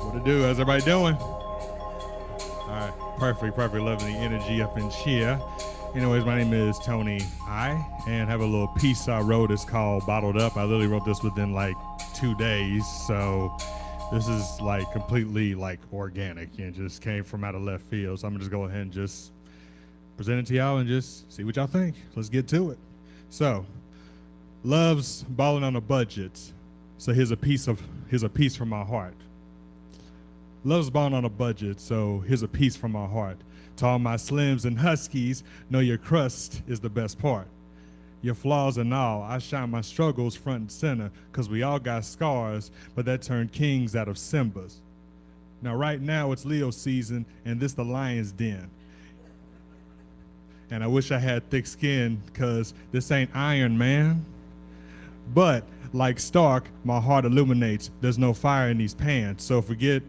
What to do? How's everybody doing? All right, perfect. Loving the energy up in here. Anyways, my name is Tony I, and have a little piece I wrote. It's called Bottled Up. I literally wrote this within like 2 days, so this is like completely like organic and just came from out of left field. So I'm gonna just go ahead and just present it to y'all and just see what y'all think. Let's get to it. So, love's balling on a budget. So here's a piece from my heart. Love's balling on a budget, so here's a piece from my heart. To all my slims and huskies, know your crust is the best part. Your flaws and all, I shine my struggles front and center, cause we all got scars, but that turned kings out of Simbas. Now right now it's Leo season, and this the lion's den. And I wish I had thick skin, cause this ain't Iron Man. But like Stark, my heart illuminates, there's no fire in these pants, so forget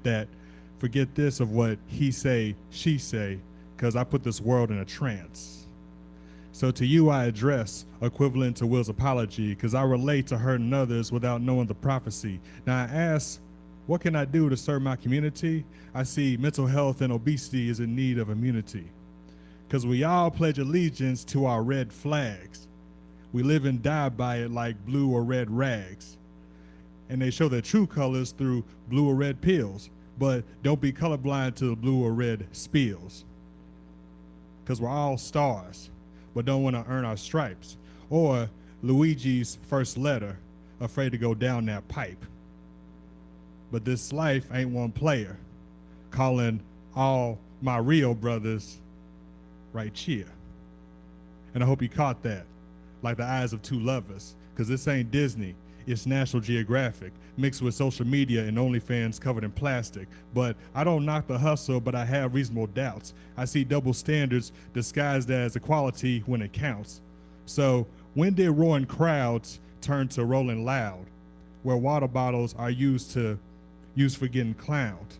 this of what he say, she say, cause I put this world in a trance. So to you I address, equivalent to Will's apology, cause I relate to hurting others without knowing the prophecy. Now I ask, what can I do to serve my community? I see mental health and obesity is in need of immunity. Cause we all pledge allegiance to our red flags. We live and die by it like blue or red rags. And they show their true colors through blue or red pills. But don't be colorblind to the blue or red spills. because we're all stars, but don't want to earn our stripes. Or Luigi's first letter, afraid to go down that pipe. But this life ain't one player, calling all my real brothers right here. And I hope you caught that, like the eyes of two lovers, because this ain't Disney, it's National Geographic, mixed with social media and OnlyFans covered in plastic. But I don't knock the hustle, but I have reasonable doubts. I see double standards disguised as equality when it counts. So when did roaring crowds turn to rolling loud, where water bottles are used for getting clowned?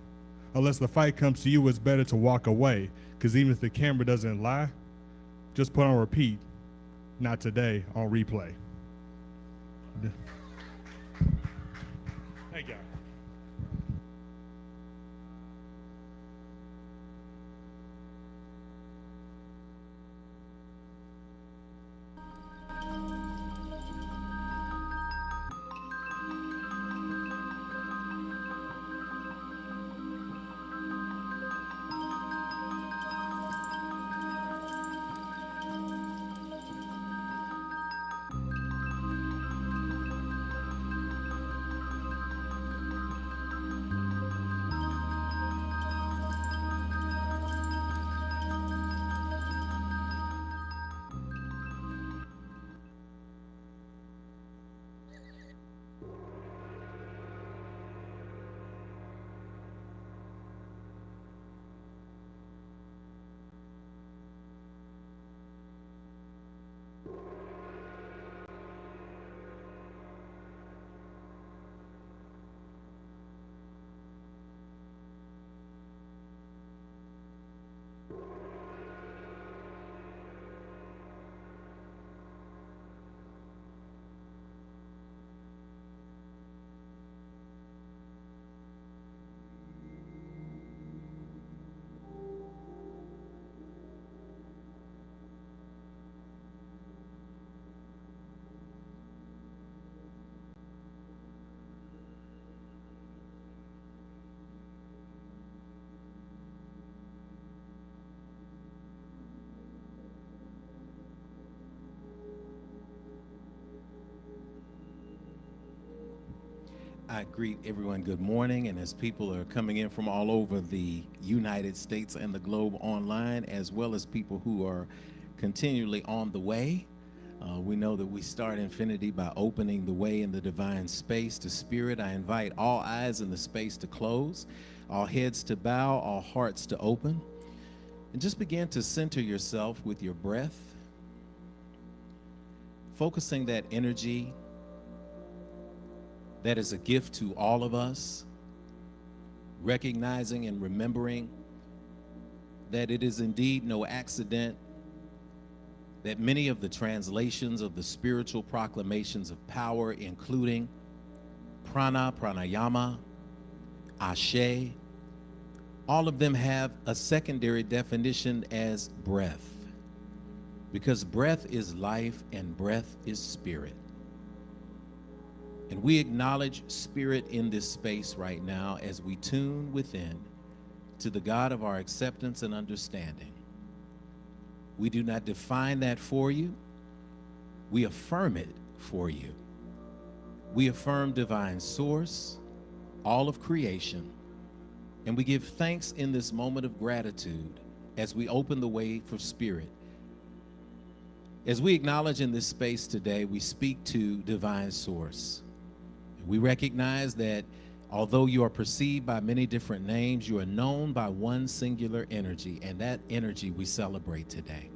Unless the fight comes to you, it's better to walk away, because even if the camera doesn't lie, just put on repeat, not today, on replay. Thank you. I greet everyone good morning, and as people are coming in from all over the United States and the globe online, as well as people who are continually on the way, we know that we start infinity by opening the way in the divine space to spirit. I invite all eyes in the space to close, all heads to bow, all hearts to open, and just begin to center yourself with your breath, focusing that energy that is a gift to all of us, recognizing and remembering that it is indeed no accident that many of the translations of the spiritual proclamations of power, including prana, pranayama, ashe, all of them have a secondary definition as breath, because breath is life and breath is spirit. And we acknowledge spirit in this space right now as we tune within to the God of our acceptance and understanding. We do not define that for you. We affirm it for you. We affirm divine source, all of creation, and we give thanks in this moment of gratitude as we open the way for spirit. As we acknowledge in this space today, we speak to divine source. We recognize that although you are perceived by many different names, you are known by one singular energy, and that energy we celebrate today.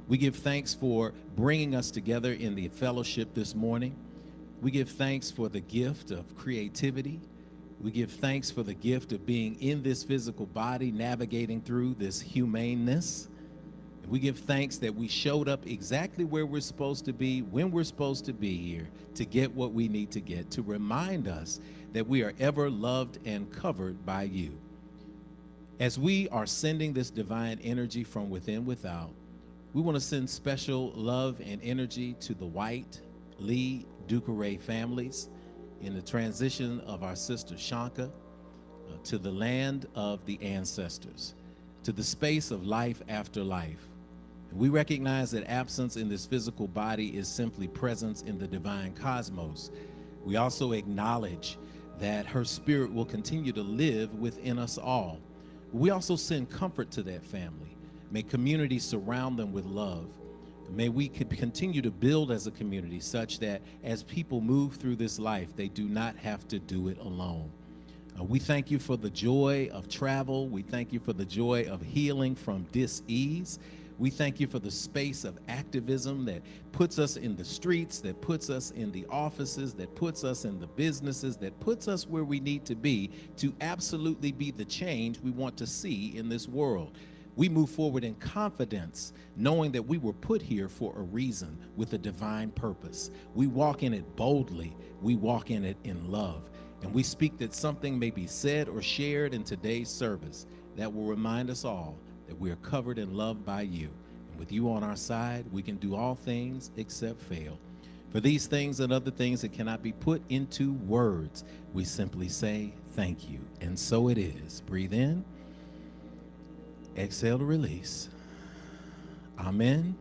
We give thanks for bringing us together in the fellowship this morning. We give thanks for the gift of creativity. We give thanks for the gift of being in this physical body, navigating through this humaneness. And we give thanks that we showed up exactly where we're supposed to be, when we're supposed to be here, to get what we need to get, to remind us that we are ever loved and covered by you. As we are sending this divine energy from within without, we want to send special love and energy to the White, Lee, Ducaray families in the transition of our sister Shanka to the land of the ancestors, to the space of life after life, We recognize that absence in this physical body is simply presence in the divine cosmos. We also acknowledge that her spirit will continue to live within us all. We also send comfort to that family. May community surround them with love. May we continue to build as a community such that as people move through this life, they do not have to do it alone. We thank you for the joy of travel. We thank you for the joy of healing from dis-ease. We thank you for the space of activism that puts us in the streets, that puts us in the offices, that puts us in the businesses, that puts us where we need to be to absolutely be the change we want to see in this world. We move forward in confidence, knowing that we were put here for a reason with a divine purpose. We walk in it boldly. We walk in it in love. And we speak that something may be said or shared in today's service that will remind us all that we are covered and loved by you. And with you on our side, we can do all things except fail. For these things and other things that cannot be put into words, we simply say thank you. And so it is. Breathe in. Exhale to release. Amen.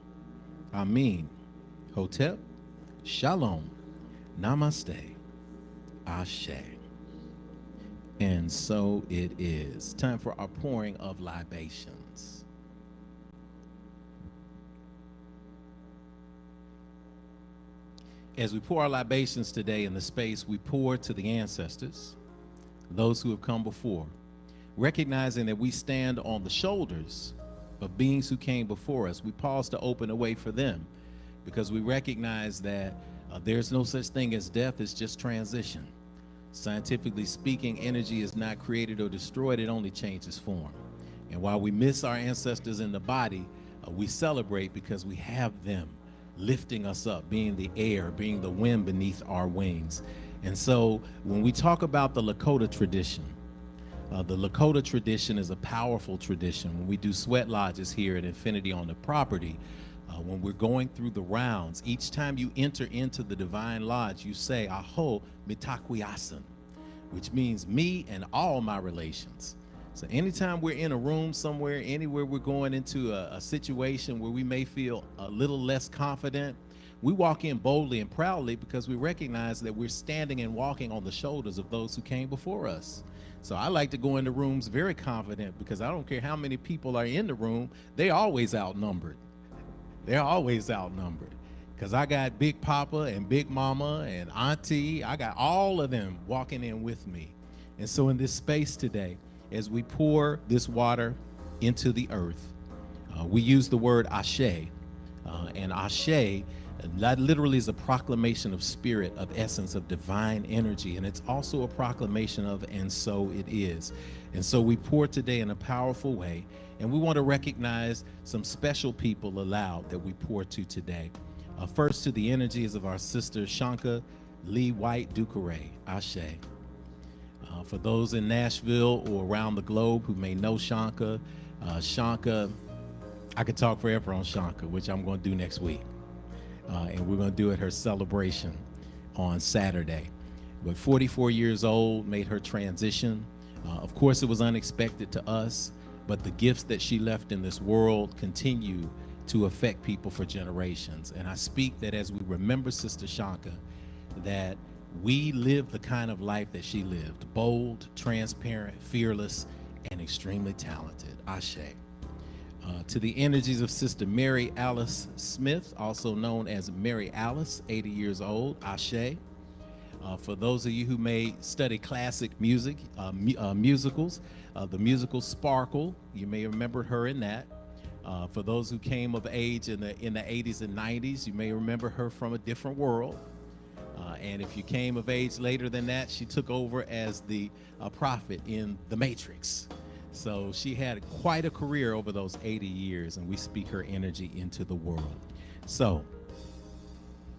Amen. Hotep. Shalom. Namaste. Ashe. And so it is. Time for our pouring of libations. As we pour our libations today in the space, we pour to the ancestors, those who have come before, recognizing that we stand on the shoulders of beings who came before us. We pause to open a way for them because we recognize that there's no such thing as death, it's just transition. Scientifically speaking, energy is not created or destroyed, it only changes form. And while we miss our ancestors in the body, we celebrate because we have them lifting us up, being the air, being the wind beneath our wings. And so when we talk about the Lakota tradition is a powerful tradition. When we do sweat lodges here at Infinity on the property, when we're going through the rounds, each time you enter into the divine lodge, you say, Aho Mitakwiasan, which means me and all my relations. So anytime we're in a room somewhere, anywhere we're going into a situation where we may feel a little less confident, we walk in boldly and proudly because we recognize that we're standing and walking on the shoulders of those who came before us. So I like to go into rooms very confident because I don't care how many people are in the room, they're always outnumbered. They're always outnumbered because I got Big Papa and Big Mama and Auntie. I got all of them walking in with me. And so in this space today, as we pour this water into the earth, we use the word Ashe. And Ashe, that literally is a proclamation of spirit, of essence, of divine energy. And it's also a proclamation of, and so it is. And so we pour today in a powerful way. And we want to recognize some special people aloud that we pour to today. First, to the energies of our sister Shanka Lee White Ducare, Ashe. For those in Nashville or around the globe who may know Shanka, I could talk forever on Shanka, which I'm going to do next week. And we're going to do it her celebration on Saturday. But 44 years old, made her transition. Of course, it was unexpected to us, but the gifts that she left in this world continue to affect people for generations. And I speak that as we remember Sister Shanka, that we live the kind of life that she lived, bold, transparent, fearless, and extremely talented. Ashe. To the energies of Sister Mary Alice Smith, also known as Mary Alice, 80 years old, Ashe. For those of you who may study classic music, musicals, the musical Sparkle, you may remember her in that. For those who came of age in the 80s and 90s, you may remember her from A Different World. And if you came of age later than that, she took over as the prophet in The Matrix. So she had quite a career over those 80 years, and we speak her energy into the world. So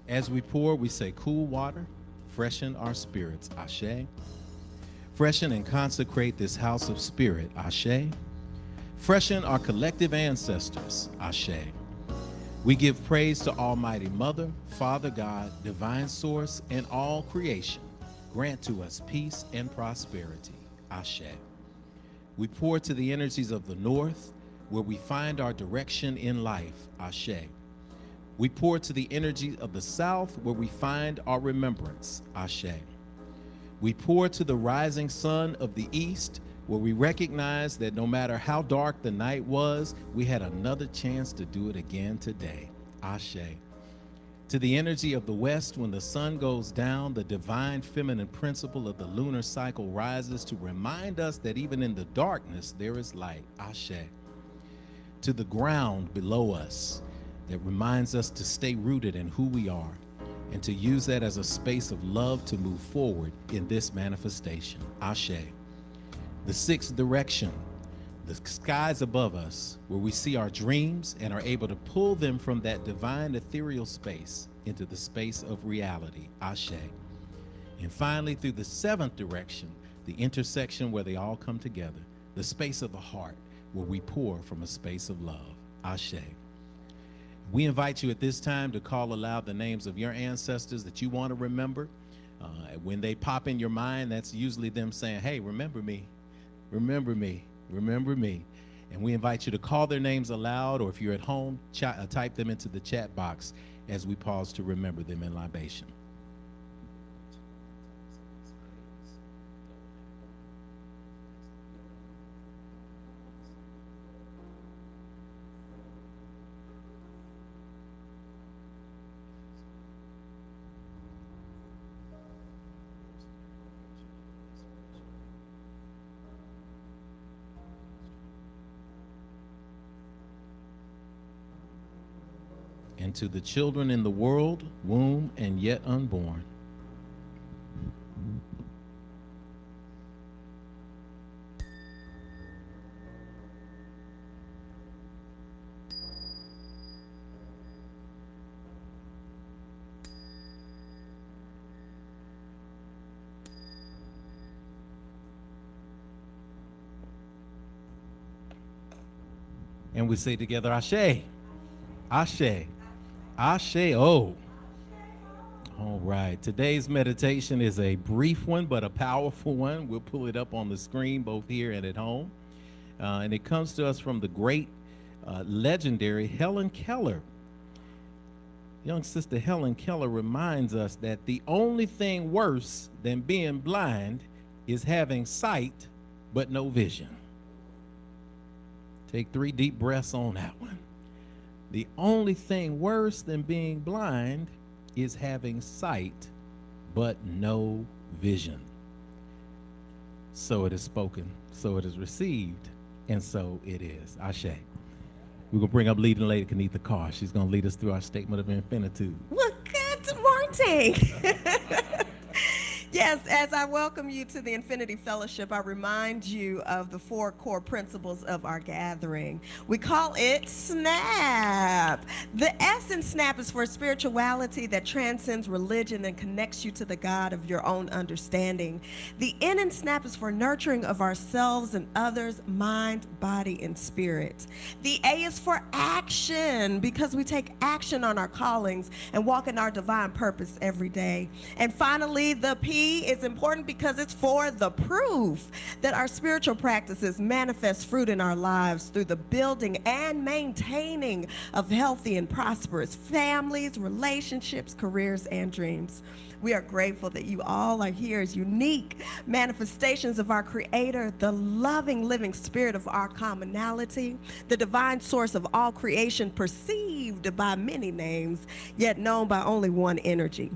as we pour, we say, cool water, freshen our spirits, Ashe. Freshen and consecrate this house of spirit, Ashe. Freshen our collective ancestors, Ashe. We give praise to Almighty Mother, Father God, Divine Source, and all creation. Grant to us peace and prosperity, Ashe. We pour to the energies of the north, where we find our direction in life, Ashe. We pour to the energy of the south, where we find our remembrance, Ashe. We pour to the rising sun of the east, where we recognize that no matter how dark the night was, we had another chance to do it again today, Ashe. To the energy of the west, when the sun goes down, the divine feminine principle of the lunar cycle rises to remind us that even in the darkness, there is light, Ashe. To the ground below us, that reminds us to stay rooted in who we are and to use that as a space of love to move forward in this manifestation, Ashe. The sixth direction, the skies above us, where we see our dreams and are able to pull them from that divine ethereal space into the space of reality, Ashe. And finally, through the seventh direction, the intersection where they all come together, the space of the heart, where we pour from a space of love, Ashe. We invite you at this time to call aloud the names of your ancestors that you want to remember. When they pop in your mind, that's usually them saying, hey, remember me, remember me, remember me. And we invite you to call their names aloud, or if you're at home, type them into the chat box as we pause to remember them in libation. And to the children in the world, womb and yet unborn. And we say together, Ashe, Ashe. Ashe, oh. All right, today's meditation is a brief one, but a powerful one. We'll pull it up on the screen, both here and at home. And it comes to us from the great, legendary Helen Keller. Young sister Helen Keller reminds us that the only thing worse than being blind is having sight, but no vision. Take 3 deep breaths on that one. The only thing worse than being blind is having sight, but no vision. So it is spoken, so it is received, and so it is. Ashe. We're going to bring up leading lady Kenitha Carr. She's going to lead us through our statement of infinitude. Well, good morning. Yes, as I welcome you to the Infinity Fellowship, I remind you of the 4 core principles of our gathering. We call it SNAP. The S in SNAP is for spirituality that transcends religion and connects you to the God of your own understanding. The N in SNAP is for nurturing of ourselves and others, mind, body, and spirit. The A is for action, because we take action on our callings and walk in our divine purpose every day. And finally, the P is important because it's for the proof that our spiritual practices manifest fruit in our lives through the building and maintaining of healthy and prosperous families, relationships, careers, and dreams. We are grateful that you all are here as unique manifestations of our Creator, the loving, living spirit of our commonality, the divine source of all creation, perceived by many names, yet known by only one energy.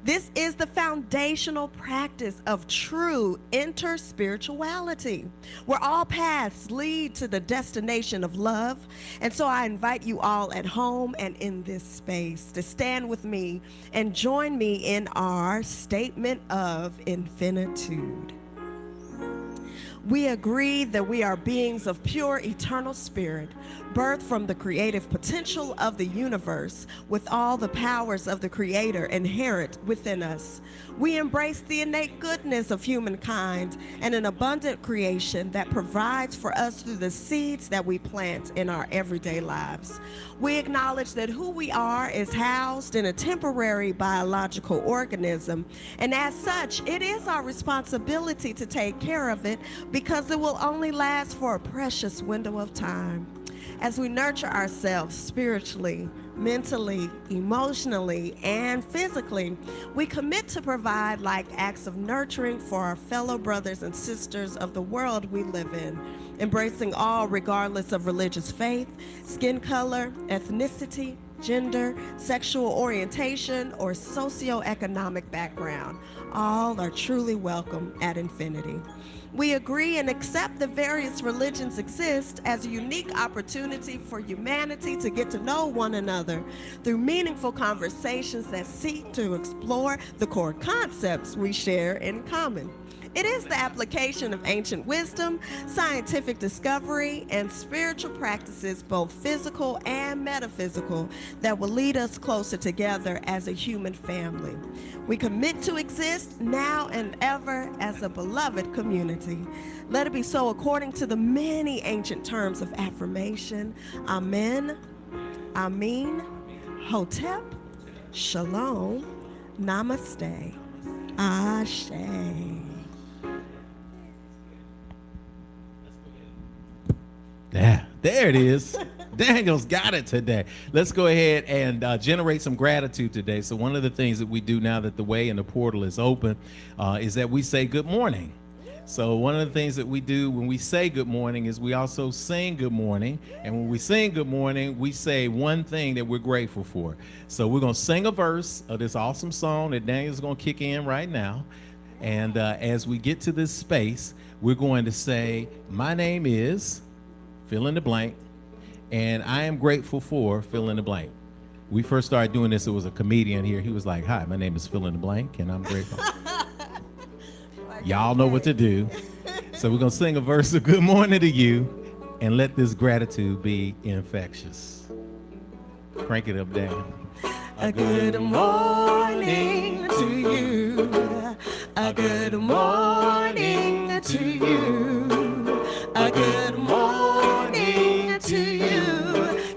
This is the foundational practice of true interspirituality, where all paths lead to the destination of love. And so I invite you all at home and in this space to stand with me and join me in our statement of infinitude. We agree that we are beings of pure eternal spirit, birthed from the creative potential of the universe with all the powers of the Creator inherent within us. We embrace the innate goodness of humankind and an abundant creation that provides for us through the seeds that we plant in our everyday lives. We acknowledge that who we are is housed in a temporary biological organism, and as such, it is our responsibility to take care of it because it will only last for a precious window of time. As we nurture ourselves spiritually, mentally, emotionally, and physically, we commit to provide like acts of nurturing for our fellow brothers and sisters of the world we live in, embracing all regardless of religious faith, skin color, ethnicity, gender, sexual orientation, or socioeconomic background. All are truly welcome at Infinity. We agree and accept that various religions exist as a unique opportunity for humanity to get to know one another through meaningful conversations that seek to explore the core concepts we share in common. It is the application of ancient wisdom, scientific discovery, and spiritual practices, both physical and metaphysical, that will lead us closer together as a human family. We commit to exist now and ever as a beloved community. Let it be so according to the many ancient terms of affirmation. Amen, Amin, Hotep, Shalom, Namaste, Ashe. There it is. Daniel's got it today. Let's go ahead and generate some gratitude today. So one of the things that we do now that the way and the portal is open is that we say good morning. So one of the things that we do when we say good morning is we also sing good morning. And when we sing good morning, we say one thing that we're grateful for. So we're going to sing a verse of this awesome song that Daniel's going to kick in right now. And as we get to this space, we're going to say, my name is fill in the blank, and I am grateful for fill in the blank. We first started doing this, it was a comedian here. He was like, hi, my name is fill in the blank, and I'm grateful. Y'all know what to do. So we're going to sing a verse of good morning to you and let this gratitude be infectious. Crank it up, down. A good morning to you. A good morning to you. A good morning to you.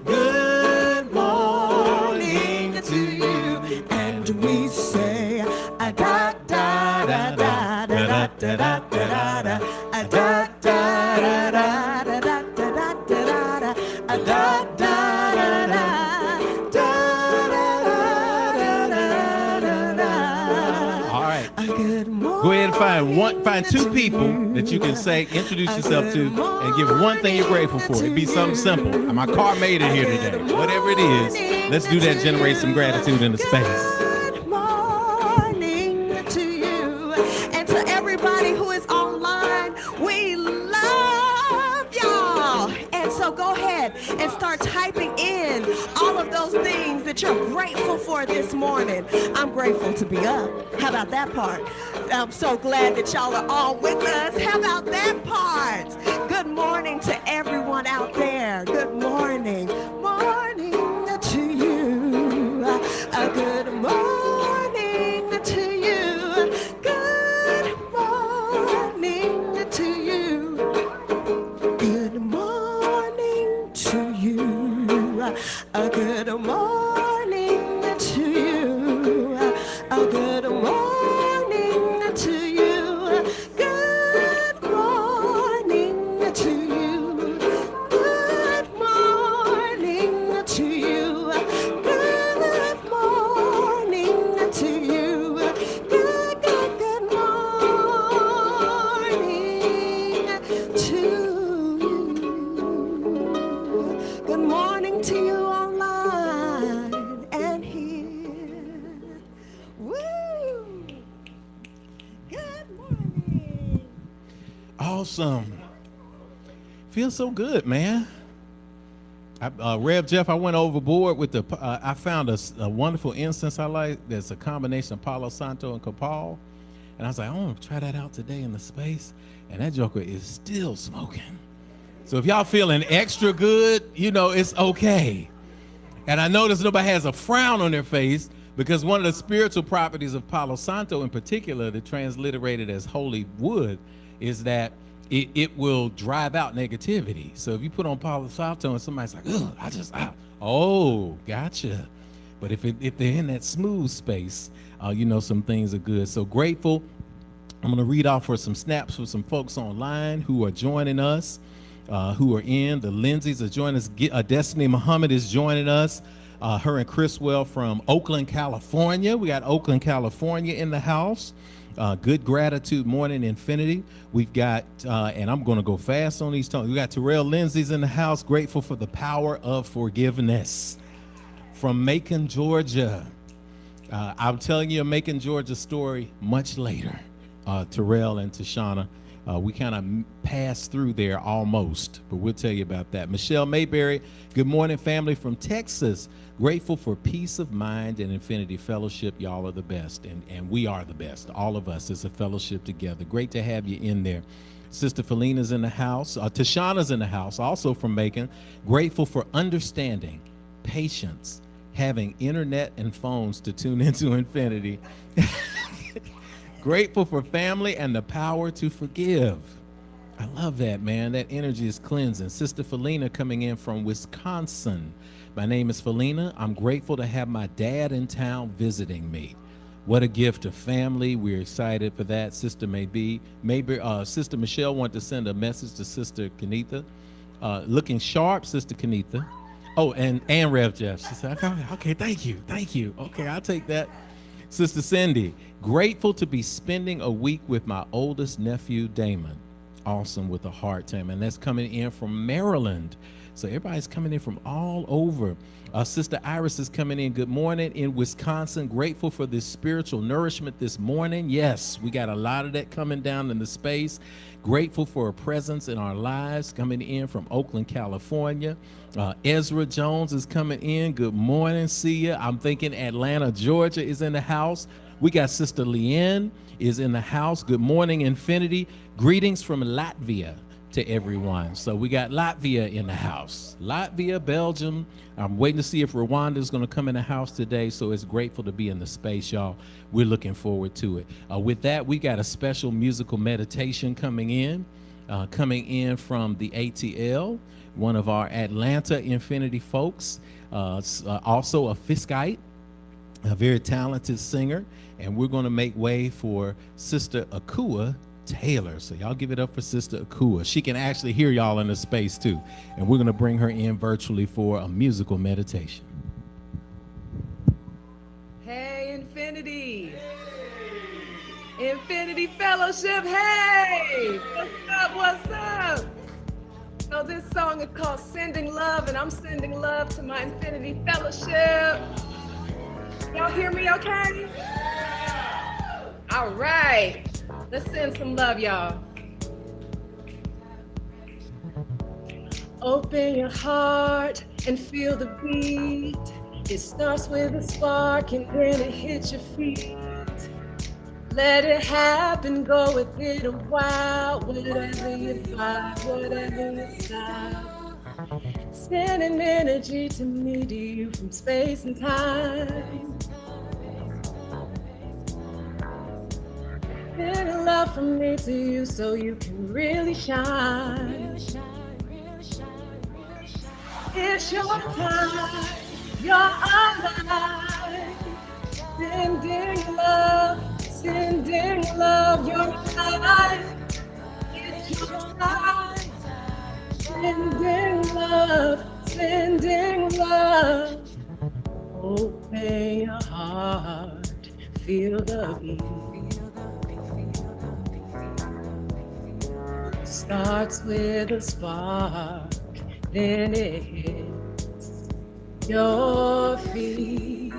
Good morning to you. And we say a da da da da da da da da da a da da da da da da da da da a da da da da. All right. Go ahead and find two people that you can say, introduce yourself to, and give one thing you're grateful for. It'd be something simple. My car made it here today. Whatever it is, let's do that. Generate some gratitude in the space. Good morning to you and to everybody who is online. We love y'all. And so go ahead and start typing in all of those things that you're grateful for this morning. I'm grateful to be up. How about that part? I'm so glad that y'all are all with us. How about that part? Good morning to everyone out there. Good morning. Morning to you. A good morning to you. Good morning to you. Good morning to you. A good morning to you. A good morning to you. Good morning to you. Good morning to you. Good morning to you. Good morning to you. Good morning to you online and here. Woo! Good morning. Awesome. Feels so good, man. Rev Jeff, I went overboard with the, I found a wonderful incense I like. There's a combination of Palo Santo and Copal. And I was like, I want to try that out today in the space. And that joker is still smoking. So if y'all feeling extra good, you know, it's okay. And I notice nobody has a frown on their face because one of the spiritual properties of Palo Santo in particular, that transliterated as holy wood, is that it will drive out negativity. So if you put on Palo Santo and somebody's like, oh, gotcha. But if they're in that smooth space, you know, some things are good. So grateful. I'm going to read off for some snaps for some folks online who are joining us. who are in. The Lindsays are joining us. Destiny Muhammad is joining us. Her and Chriswell from Oakland, California. We got Oakland, California in the house. Good Gratitude Morning Infinity. We've got, and I'm going to go fast on these tongues. We got Terrell Lindsay's in the house. Grateful for the power of forgiveness. From Macon, Georgia. I'm telling you a Macon, Georgia story much later. Terrell and Tashana. We kind of passed through there almost, but we'll tell you about that. Michelle Mayberry, good morning, family from Texas. Grateful for peace of mind and Infinity Fellowship. Y'all are the best, and we are the best. All of us as a fellowship together. Great to have you in there. Sister Felina's in the house. Tashana's in the house, also from Macon. Grateful for understanding, patience, having internet and phones to tune into Infinity. Grateful for family and the power to forgive. I love that, man. That energy is cleansing. Sister Felina coming in from Wisconsin. My name is Felina. I'm grateful to have my dad in town visiting me. What a gift of family. We're excited for that. Sister Sister Michelle wanted to send a message to Sister Kenitha. Looking sharp, Sister Kenitha. Oh, and Rev Jeff. She said, okay, thank you. Okay, I'll take that. Sister Cindy, grateful to be spending a week with my oldest nephew, Damon. Awesome with a heart, Tam. And that's coming in from Maryland. So everybody's coming in from all over. Sister Iris is coming in. Good morning in Wisconsin. Grateful for this spiritual nourishment this morning. Yes, we got a lot of that coming down in the space. Grateful for a presence in our lives coming in from Oakland, California. Ezra Jones is coming in. Good morning. See ya. I'm thinking Atlanta, Georgia is in the house. We got Sister Leanne is in the house. Good morning, Infinity. Greetings from Latvia to everyone. So we got Latvia in the house. Latvia, Belgium. I'm waiting to see if Rwanda is going to come in the house today. So it's grateful to be in the space, y'all. We're looking forward to it. With that, we got a special musical meditation coming in from the ATL, one of our Atlanta Infinity folks, also a Fiskite, a very talented singer. And we're going to make way for Sister Akua Taylor. So y'all give it up for Sister Akua. She can actually hear y'all in the space too. And we're going to bring her in virtually for a musical meditation. Hey, Infinity. Hey. Infinity Fellowship, hey. What's up? So this song is called Sending Love, and I'm sending love to my Infinity Fellowship. Y'all hear me okay? All right. Let's send some love, y'all. Open your heart and feel the beat. It starts with a spark and then it hits your feet. Let it happen, go with it a while. Whatever you find, whatever you style. Sending energy to me, to you from space and time. Sending love from me to you so you can really shine. It's your time, you're alive. Sending love, you're alive. It's your time. Sending love. Open your heart, feel the beat. Starts with a spark, then it hits your feet.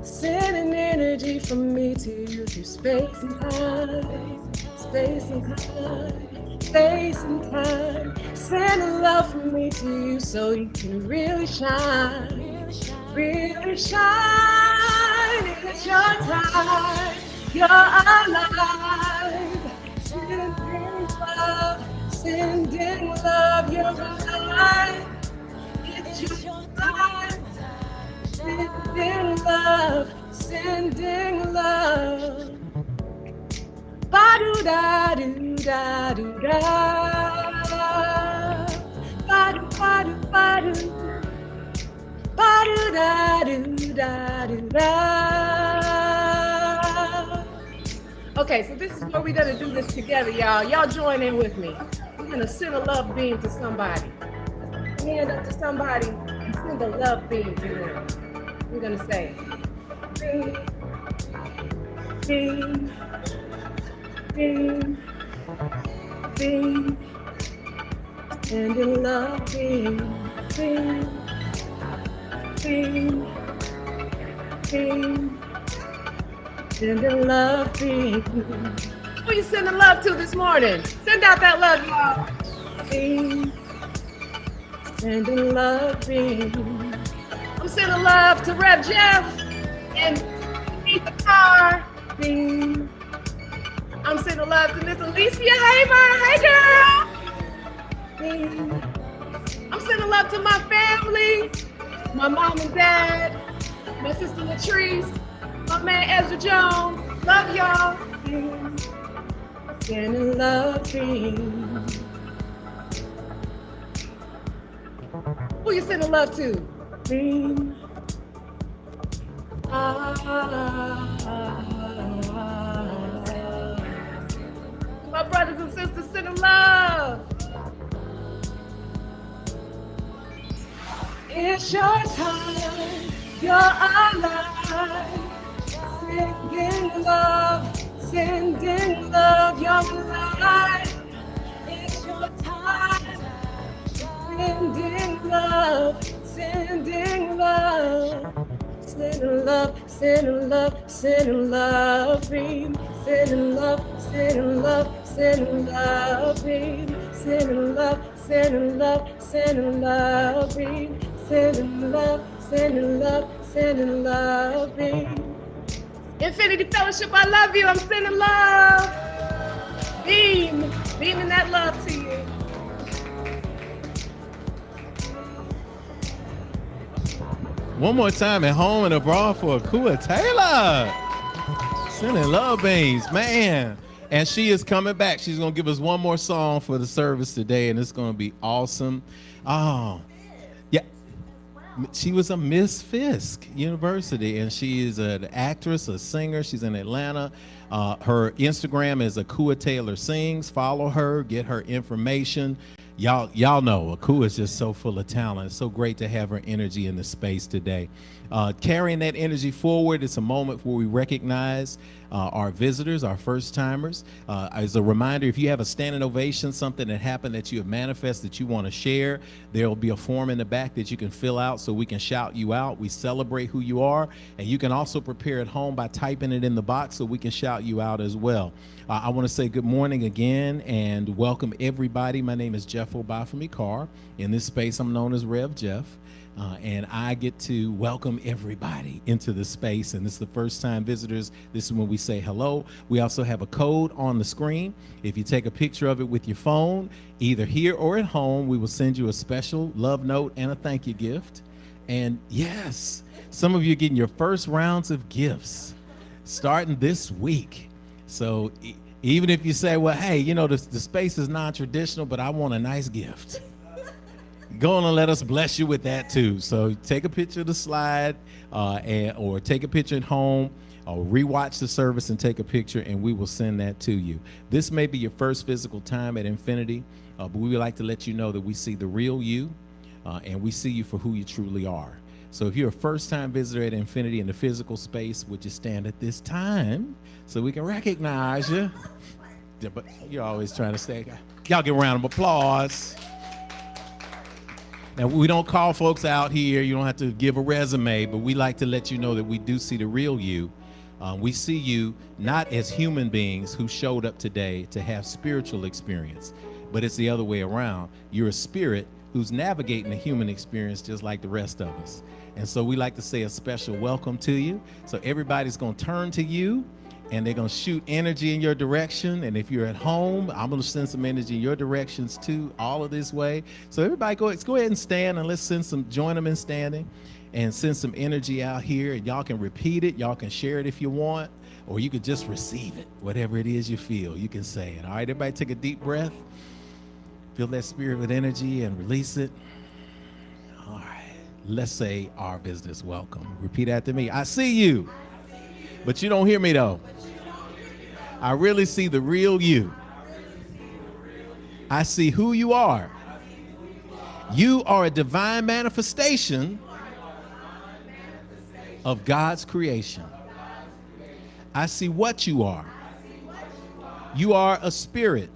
Sending energy from me to you through space and time, space and time, space and time. Sending love from me to you so you can really shine, really shine. It's your time, you're alive. Sending love, you're alive. It's your time. Sending love. Ba-do-da-do-da-do-da. Ba-do-ba-do-ba-do. Ba-do-da-do-da-do-da. Okay, so this is where we're gonna do this together, y'all. Y'all join in with me. we're gonna send a love beam to somebody. Hand up to somebody and send a love beam to them. We're gonna say, beam, beam, beam, beam, sending love beam, beam, beam, beam, sending love beam. Who you sending love to this morning? Send out that love, y'all. Beam, sending love beam. I'm sending love to Rev Jeff and Beneath the Car. Beam. I'm sending love to Miss Alicia Hamer. Hey, girl. Beam. I'm sending love to my family, my mom and dad, my sister Latrice, my man Ezra Jones. Love y'all. Beam. Sending love beam. Who you sending love to? Beam. My brothers and sisters sending love. It's your time. You're alive. Sending love. Sending love, you're alive. It's your time. Sending love, sending love. Sending love, sending love, sending love, beam. Sending love, sending love, sending love, beam. Sending love, sending love, sending love, beam. Sending love, sending love, sending love, beam. Infinity Fellowship, I love you. I'm sending love. Beam. Beaming that love to you. One more time at home and abroad for Akua Taylor. Sending love beams, man. And she is coming back. She's going to give us one more song for the service today, and it's going to be awesome. Oh, yeah. She was a Miss Fisk University, and she is an actress, a singer. She's in Atlanta. Her Instagram is Akua Taylor Sings. Follow her, get her information. Y'all know Akua is just so full of talent. It's so great to have her energy in the space today. Carrying that energy forward, it's a moment where we recognize our visitors, our first timers. As a reminder, if you have a standing ovation, something that happened that you have manifested that you want to share, there will be a form in the back that you can fill out so we can shout you out. We celebrate who you are, and you can also prepare at home by typing it in the box so we can shout you out as well. I want to say good morning again and welcome everybody. My name is Jeff Obafemi Carr. In this space, I'm known as Rev Jeff. And I get to welcome everybody into the space. And this is the first time visitors. This is when we say hello. We also have a code on the screen. If you take a picture of it with your phone, either here or at home, we will send you a special love note and a thank you gift. And yes, some of you are getting your first rounds of gifts starting this week. So even if you say, well, hey, you know, the space is non-traditional, but I want a nice gift. Go on and let us bless you with that too. So take a picture of the slide or take a picture at home or rewatch the service and take a picture, and we will send that to you. This may be your first physical time at Infinity, but we would like to let you know that we see the real you and we see you for who you truly are. So if you're a first-time visitor at Infinity in the physical space, would you stand at this time so we can recognize you? Yeah, but you're always trying to stay. Y'all give a round of applause. Now, we don't call folks out here. You don't have to give a resume, but we like to let you know that we do see the real you. We see you not as human beings who showed up today to have spiritual experience, but it's the other way around. You're a spirit who's navigating the human experience just like the rest of us. And so we like to say a special welcome to you. So everybody's going to turn to you, and they're going to shoot energy in your direction. And if you're at home, I'm going to send some energy in your directions too, all of this way. So everybody go ahead and stand, and let's join them in standing and send some energy out here. And y'all can repeat it. Y'all can share it if you want, or you could just receive it. Whatever it is you feel, you can say it. All right, everybody take a deep breath. Fill that spirit with energy and release it. All right, let's say our business welcome. Repeat after me. I see you, but you don't hear me though. I really see the real you. I see who you are. You are a divine manifestation of God's creation. I see what you are. You are a spirit.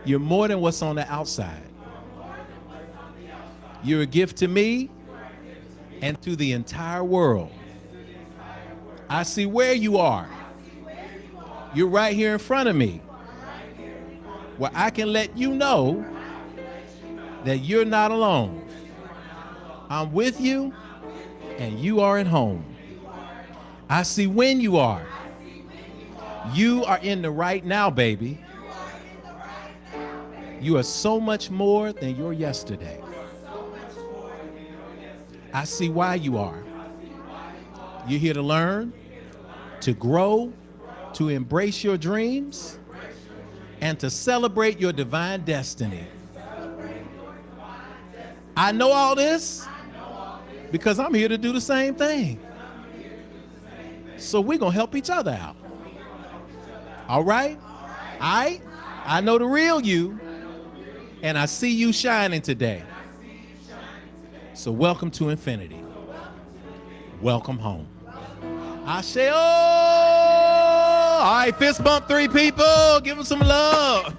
You're more than what's on the outside. You're a gift to me and to the entire world. I see where you are. You're right here in front of me, where I can let you know that you're not alone. I'm with you, and you are at home. I see when you are. You are in the right now, baby. You are so much more than your yesterday. I see why you are. You're here to learn, to grow, to embrace your dreams, and to celebrate your divine destiny. I know all this because I'm here to do the same thing. So we're going to help each other out. All right? I know the real you, and I see you shining today. So welcome to infinity. Welcome home. Ashe. Oh! All right, fist bump 3 people. Give them some love.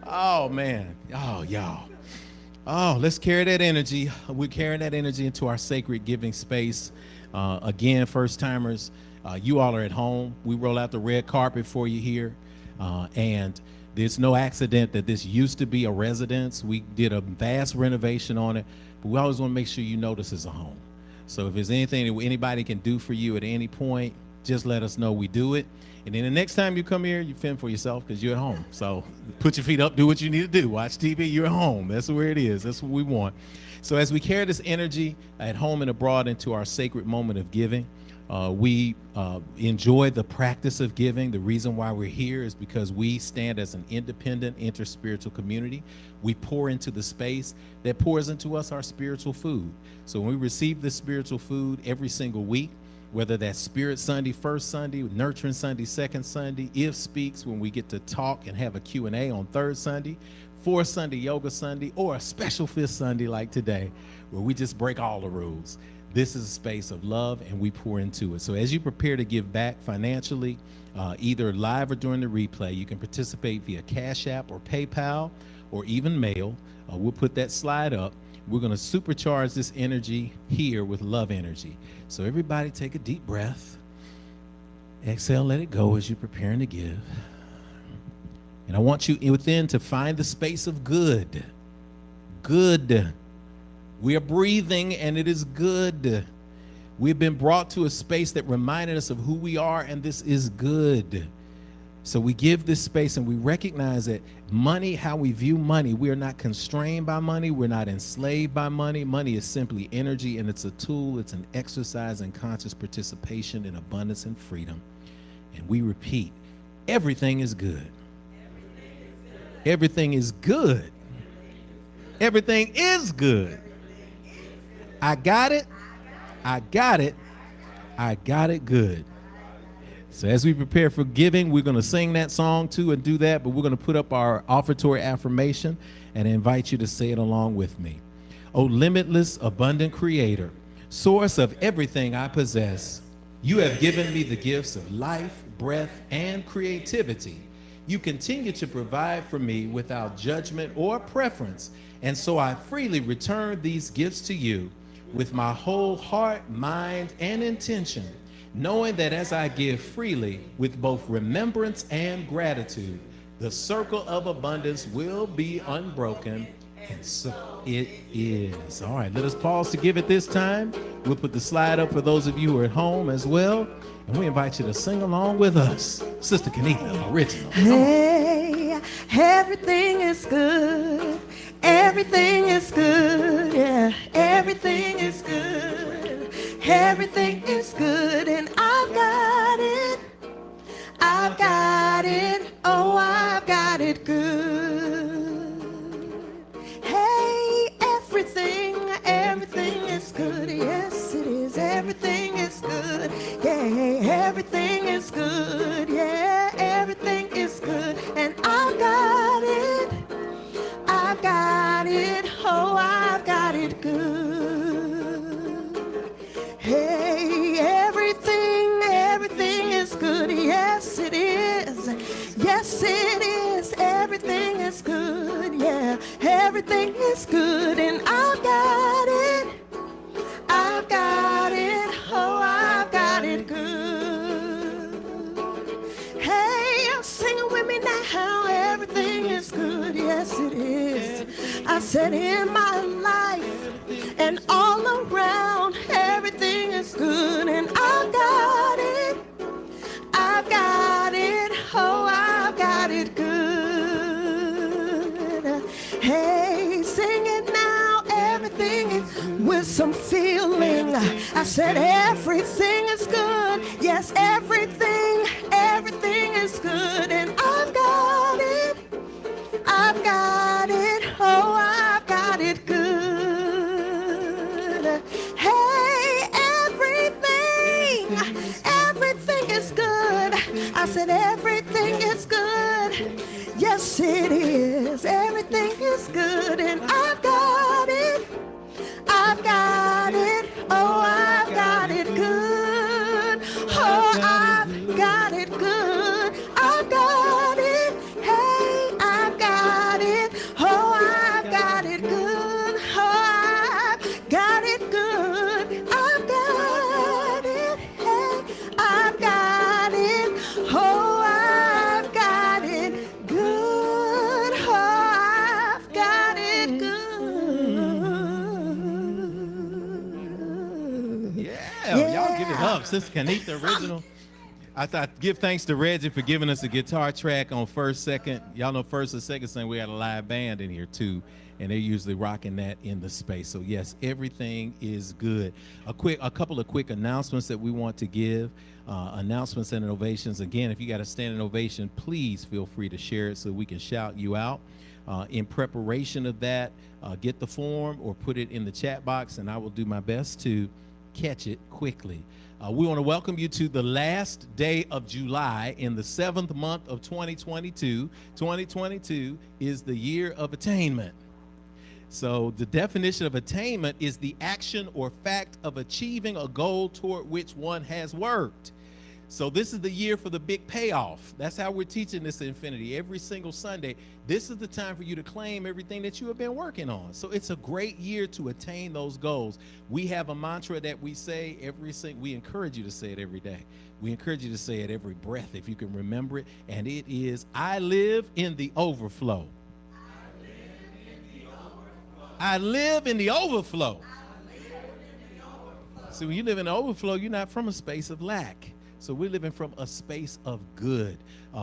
Oh, man. Oh, y'all. Oh, let's carry that energy. We're carrying that energy into our sacred giving space. Again, first timers, you all are at home. We roll out the red carpet for you here. And there's no accident that this used to be a residence. We did a vast renovation on it, but we always want to make sure you know this is a home. So if there's anything that anybody can do for you at any point, just let us know. We do it. And then the next time you come here, you fend for yourself because you're at home. So put your feet up, do what you need to do. Watch TV, you're at home. That's where it is. That's what we want. So as we carry this energy at home and abroad into our sacred moment of giving, we enjoy the practice of giving. The reason why we're here is because we stand as an independent interspiritual community. We pour into the space that pours into us our spiritual food. So when we receive this spiritual food every single week, whether that's Spirit Sunday, first Sunday, Nurturing Sunday, second Sunday, If Speaks, when we get to talk and have a Q&A on third Sunday, fourth Sunday, Yoga Sunday, or a special fifth Sunday like today, where we just break all the rules. This is a space of love, and we pour into it. So as you prepare to give back financially, either live or during the replay, you can participate via Cash App or PayPal or even mail. We'll put that slide up. We're going to supercharge this energy here with love energy. So everybody take a deep breath. Exhale, let it go as you're preparing to give. And I want you within to find the space of good. Good. We are breathing and it is good. We've been brought to a space that reminded us of who we are, and this is good. So we give this space and we recognize that money, how we view money, we are not constrained by money. We're not enslaved by money. Money is simply energy, and it's a tool. It's an exercise in conscious participation in abundance and freedom. And we repeat, everything is good. Everything is good. Everything is good. I got it. I got it. I got it good. So as we prepare for giving, we're going to sing that song too and do that, but we're going to put up our offertory affirmation and invite you to say it along with me. O limitless, abundant creator, source of everything I possess, you have given me the gifts of life, breath, and creativity. You continue to provide for me without judgment or preference, and so I freely return these gifts to you with my whole heart, mind, and intention, knowing that as I give freely with both remembrance and gratitude, The circle of abundance will be unbroken, and so it is. All right, let us pause to give it this time. We'll put the slide up for those of you who are at home as well, and we invite you to sing along with us. Sister Kanita, original. Hey, everything is good. Everything is good. Yeah, everything is good. Everything is good, and I've got it. I've got it. Oh, I've got it good. Hey, everything is good. Yes, it is. Everything is good. Yeah, everything is good. Yeah, everything is good. And I've got it. I've got it. Oh, I've got it good. Hey, everything is good. Yes, it is. Yes, it is. Everything is good. Yeah, everything is good. And I've got it. I've got it. Oh, I've got it good. Hey, sing it with me now. Everything is good. Yes, it is. I said in my life and all around, everything is good. And I've got it. I've got it. Oh, I've got it good. Hey, sing it now. Everything is with some feeling. I said everything is good. Yes, everything is good. And I've got it. I've got it. Oh, I've got it good. Hey, everything is good. I said everything is good. Yes, it is. Everything is good. And I've got it. I've got it. Oh, I've got it good. Oh, I've got it good. I've got it. Hey, I've got it. Oh, I've got it good. Oh, I've got it good. I've got it. Hey, I've got it. Oh, I've got it good. Oh, I've got it good. Yeah, y'all give it up. Sister Kanita, original. I thought give thanks to Reggie for giving us a guitar track on first, second. Y'all know first and second thing we got a live band in here too, and they're usually rocking that in the space. So yes, everything is good. A couple of quick announcements that we want to give. Announcements and ovations. Again, if you got a standing ovation, please feel free to share it so we can shout you out. In preparation of that, get the form or put it in the chat box, and I will do my best to catch it quickly. We want to welcome you to the last day of July in the 7th month of 2022. 2022 is the year of attainment. So the definition of attainment is the action or fact of achieving a goal toward which one has worked. So this is the year for the big payoff. That's how we're teaching this at Infinity every single Sunday. This is the time for you to claim everything that you have been working on. So it's a great year to attain those goals. We have a mantra that we say we encourage you to say it every day. We encourage you to say it every breath if you can remember it. And it is, I live in the overflow. I live in the overflow. See, when you live in the overflow, you're not from a space of lack. So we're living from a space of good.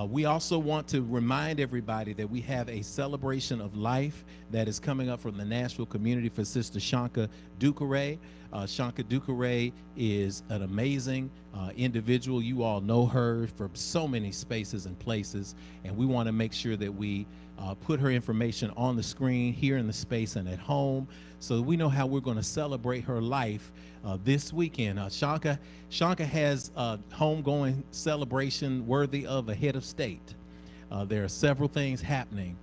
We also want to remind everybody that we have a celebration of life that is coming up from the Nashville community for Sister Shanka Ducare. Shanka Ducare is an amazing individual. You all know her from so many spaces and places, and we want to make sure that we put her information on the screen here in the space and at home so that we know how we're going to celebrate her life this weekend. Shanka has a homegoing celebration worthy of a head of state. There are several things happening,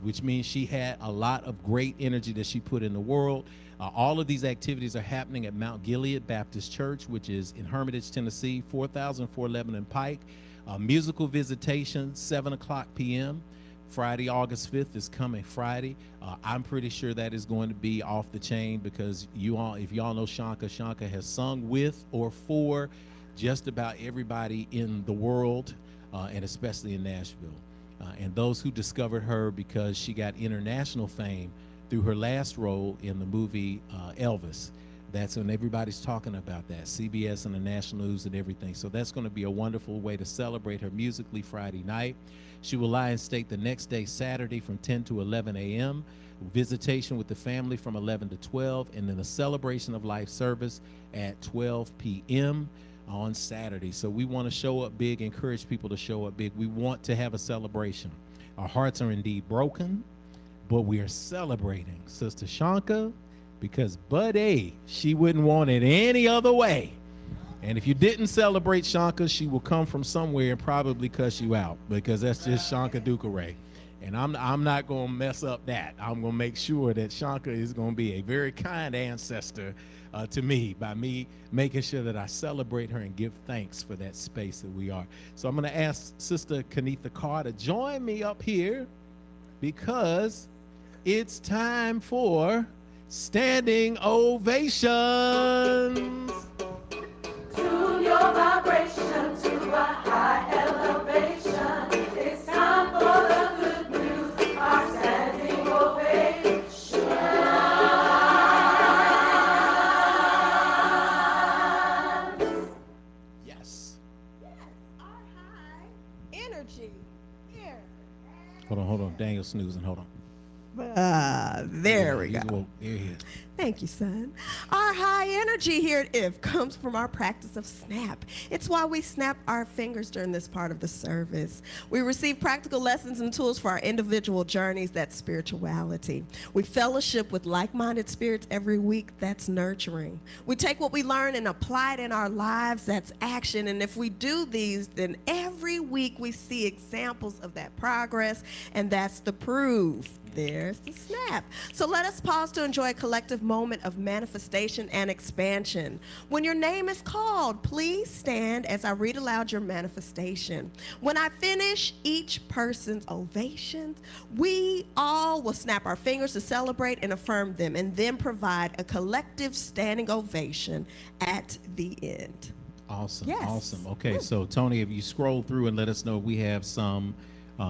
which means she had a lot of great energy that she put in the world. All of these activities are happening at Mount Gilead Baptist Church, which is in Hermitage, Tennessee, 4411 and Pike. Musical visitation, 7 o'clock p.m. Friday, August 5th is coming Friday. I'm pretty sure that is going to be off the chain because if y'all know Shanka has sung with or for just about everybody in the world and especially in Nashville. And those who discovered her because she got international fame through her last role in the movie Elvis. That's when everybody's talking about that, CBS and the national news and everything. So that's going to be a wonderful way to celebrate her musically Friday night. She will lie in state the next day, Saturday, from 10 to 11 a.m., visitation with the family from 11 to 12, and then a celebration of life service at 12 p.m. on Saturday. So we want to show up big, encourage people to show up big. We want to have a celebration. Our hearts are indeed broken, but we are celebrating Sister Shanka, because buddy, she wouldn't want it any other way. And if you didn't celebrate Shanka, she will come from somewhere and probably cuss you out, because that's just Shanka Ducaray. And I'm not going to mess up that. I'm going to make sure that Shanka is going to be a very kind ancestor to me, by me making sure that I celebrate her and give thanks for that space that we are. So I'm going to ask Sister Kenitha Carr to join me up here, because it's time for Standing Ovations. Tune your vibration to a high elevation. It's time for the good news, our standing ovation. Yes. Our high energy here. Hold on. Daniel's snoozing. Hold on. There we go. He's woke. There he is. Thank you, son. Our high energy here at IF comes from our practice of snap. It's why we snap our fingers during this part of the service. We receive practical lessons and tools for our individual journeys, that's spirituality. We fellowship with like-minded spirits every week, that's nurturing. We take what we learn and apply it in our lives, that's action. And if we do these, then every week we see examples of that progress, and that's the proof. There's the snap. So let us pause to enjoy a collective moment of manifestation and expansion. When your name is called, please stand as I read aloud your manifestation. When I finish each person's ovations, we all will snap our fingers to celebrate and affirm them, and then provide a collective standing ovation at the end. Awesome. Yes. Awesome. Okay, so Tony, if you scroll through and let us know, we have some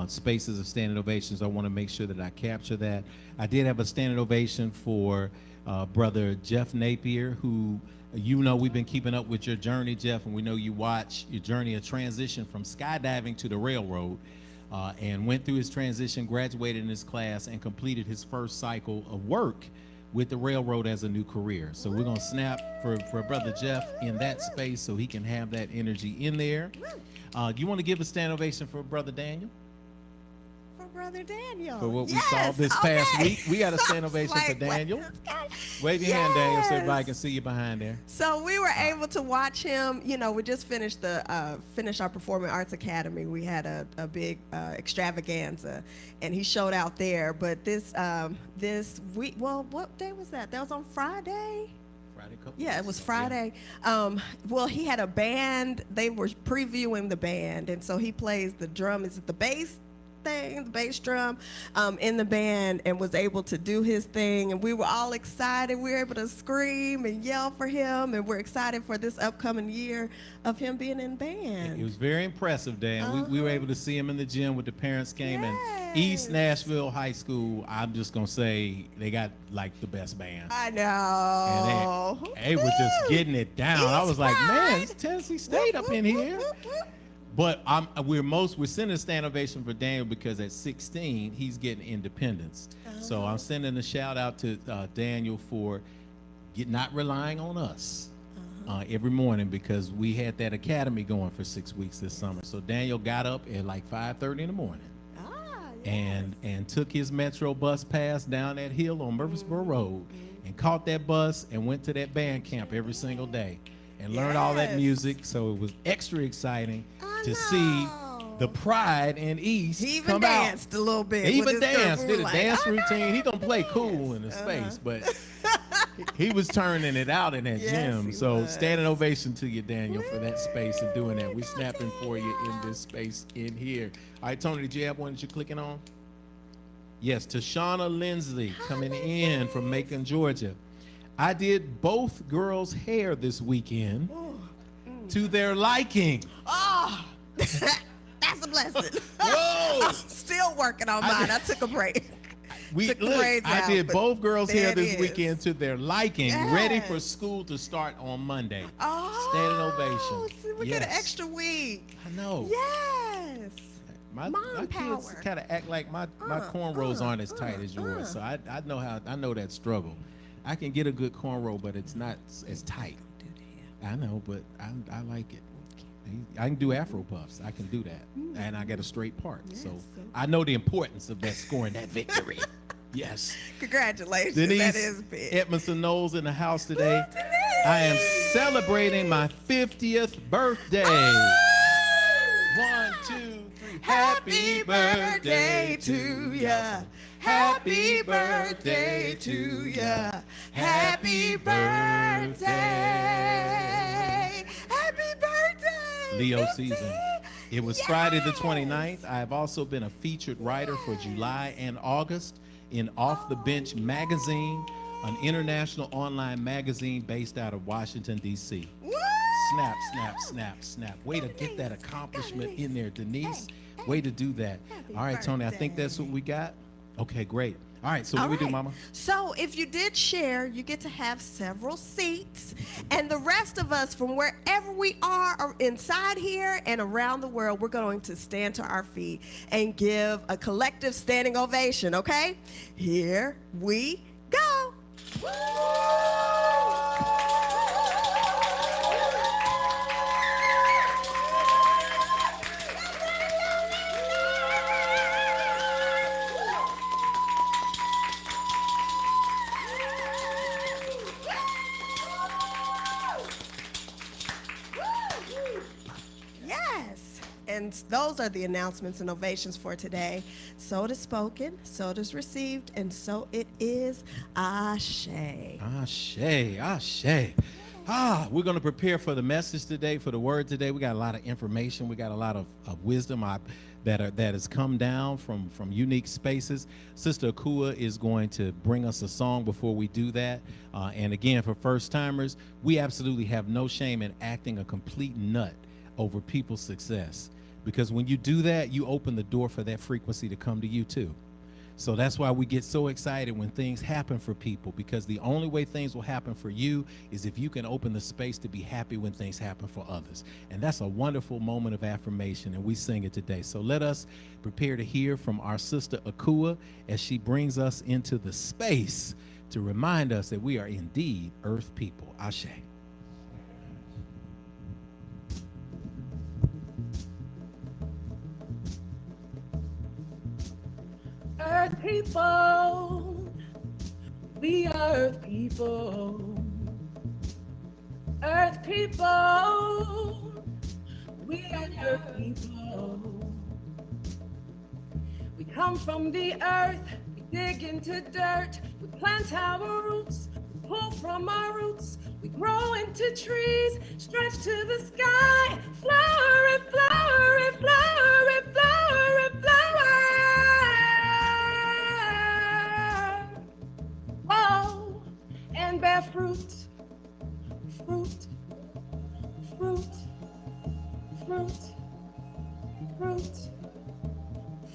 spaces of standing ovations. I want to make sure that I capture that. I did have a standing ovation for Brother Jeff Napier, who, we've been keeping up with your journey, Jeff, and we know you watch your journey of transition from skydiving to the railroad, and went through his transition, graduated in his class, and completed his first cycle of work with the railroad as a new career. So we're going to snap for Brother Jeff in that space so he can have that energy in there. Do you want to give a standing ovation for Brother Daniel? Brother Daniel. For what we saw this past week. We got a standing ovation for Daniel. Wave your hand, Daniel, so everybody can see you behind there. So we were able to watch him. We just finished our Performing Arts Academy. We had a big extravaganza, and he showed out there. But this week, well, what day was that? That was on Friday. Yeah, it was Friday. Yeah. Well, he had a band. They were previewing the band, and so he plays the drum. Is it the bass thing, the bass drum, in the band, and was able to do his thing, and we were all excited. We were able to scream and yell for him, and we're excited for this upcoming year of him being in band. It was very impressive, Dan. We were able to see him in the gym when the parents came, and East Nashville High School, I'm just gonna say they got like the best band. I know. And they were just getting it down. I was like, man, it's Tennessee State up in here. But we're sending a stand ovation for Daniel because at 16 he's getting independence. So I'm sending a shout out to Daniel for not relying on us every morning, because we had that academy going for 6 weeks this summer. So Daniel got up at like 5:30 in the morning and took his Metro bus pass down that hill on Murfreesboro Road and caught that bus and went to that band camp every single day and learned all that music. So it was extra exciting to see the pride in East he even come danced out. a little bit. He even danced, did a like, dance routine. He gonna play cool in the space, but he was turning it out in that gym. So standing ovation to you, Daniel, for that space and doing that. We snapping for you in this space in here. All right, Tony, did you have one that you're clicking on? Yes, Tashana Lindsley coming in from Macon, Georgia. I did both girls' hair this weekend to their liking. Oh, that's a blessing. Whoa! still working on mine. I took a break. Took the Look, braids I out, did but both girls' there hair it this is. weekend to their liking, ready for Yes. school to start on Monday. Oh, Standing ovation. so we get an Yes. extra week. I know. Yes. My Mom kids power. kind of act like my cornrows aren't as tight as yours, so I know that struggle. I can get a good cornrow, but it's not as tight. I know, but I like it. I can do Afro puffs. I can do that, and I get a straight part. So I know the importance of that, scoring that victory. Yes. Congratulations. Denise That is big. Edmondson Knowles in the house today. Ooh, Denise. I am celebrating my 50th birthday. 1, 2, 3. Happy birthday to ya. Happy birthday to ya. Happy birthday. Happy birthday. Leo 50. season. It was Friday the 29th. I have also been a featured writer for July and August in Off the Bench magazine, an international online magazine based out of Washington, D.C. Woo! Snap, snap, snap, snap. Way to get that accomplishment in there, Denise. Way to do that. Happy All right, Tony, I think that's what we got. Okay, great. All right, so what All we do, right. Mama? So if you did share, you get to have several seats. And the rest of us, from wherever we are inside here and around the world, we're going to stand to our feet and give a collective standing ovation, okay? Here we go. Yes. And those are the announcements and ovations for today. So it is spoken, so it is received, and so it is. Ashe. Ashe, ashe. We're going to prepare for the message today, for the word today. We got a lot of information. We got a lot of wisdom that has come down from unique spaces. Sister Akua is going to bring us a song before we do that. And again, for first timers, we absolutely have no shame in acting a complete nut over people's success. Because when you do that, you open the door for that frequency to come to you too. So that's why we get so excited when things happen for people, because the only way things will happen for you is if you can open the space to be happy when things happen for others. And that's a wonderful moment of affirmation, and we sing it today. So let us prepare to hear from our sister Akua as she brings us into the space to remind us that we are indeed Earth people. Ashe. Earth people, we are Earth people. Earth people, we are Earth people. We come from the earth, we dig into dirt, we plant our roots, we pull from our roots, we grow into trees, stretch to the sky, flower and flower and flower and flower and flower. Whoa, and bear fruit, fruit, fruit, fruit, fruit,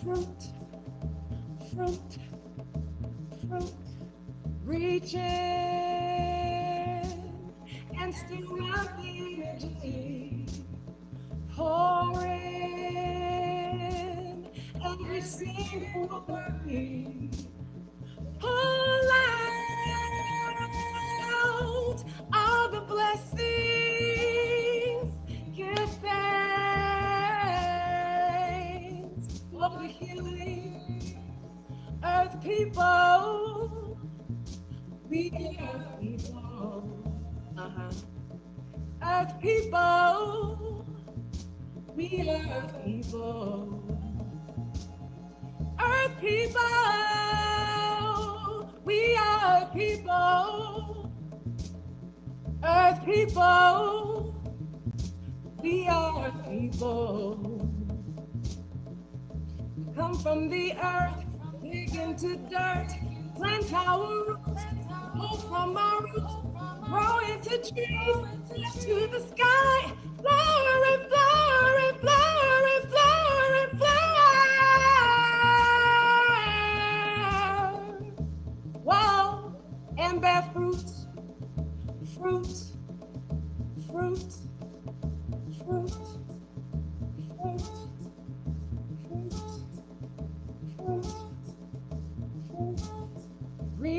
fruit, fruit, fruit. Reach in and stir out the energy. Pour in every single word. Pull out all the blessings. Give thanks for the healing. Earth people, we are people. Earth people, we are Earth people. Earth people, we are people. Earth people, we are people. We come from the earth, dig into dirt, plant our roots, pull from our roots, grow into trees, lift to the sky, flower and flower and flower and flower and flower.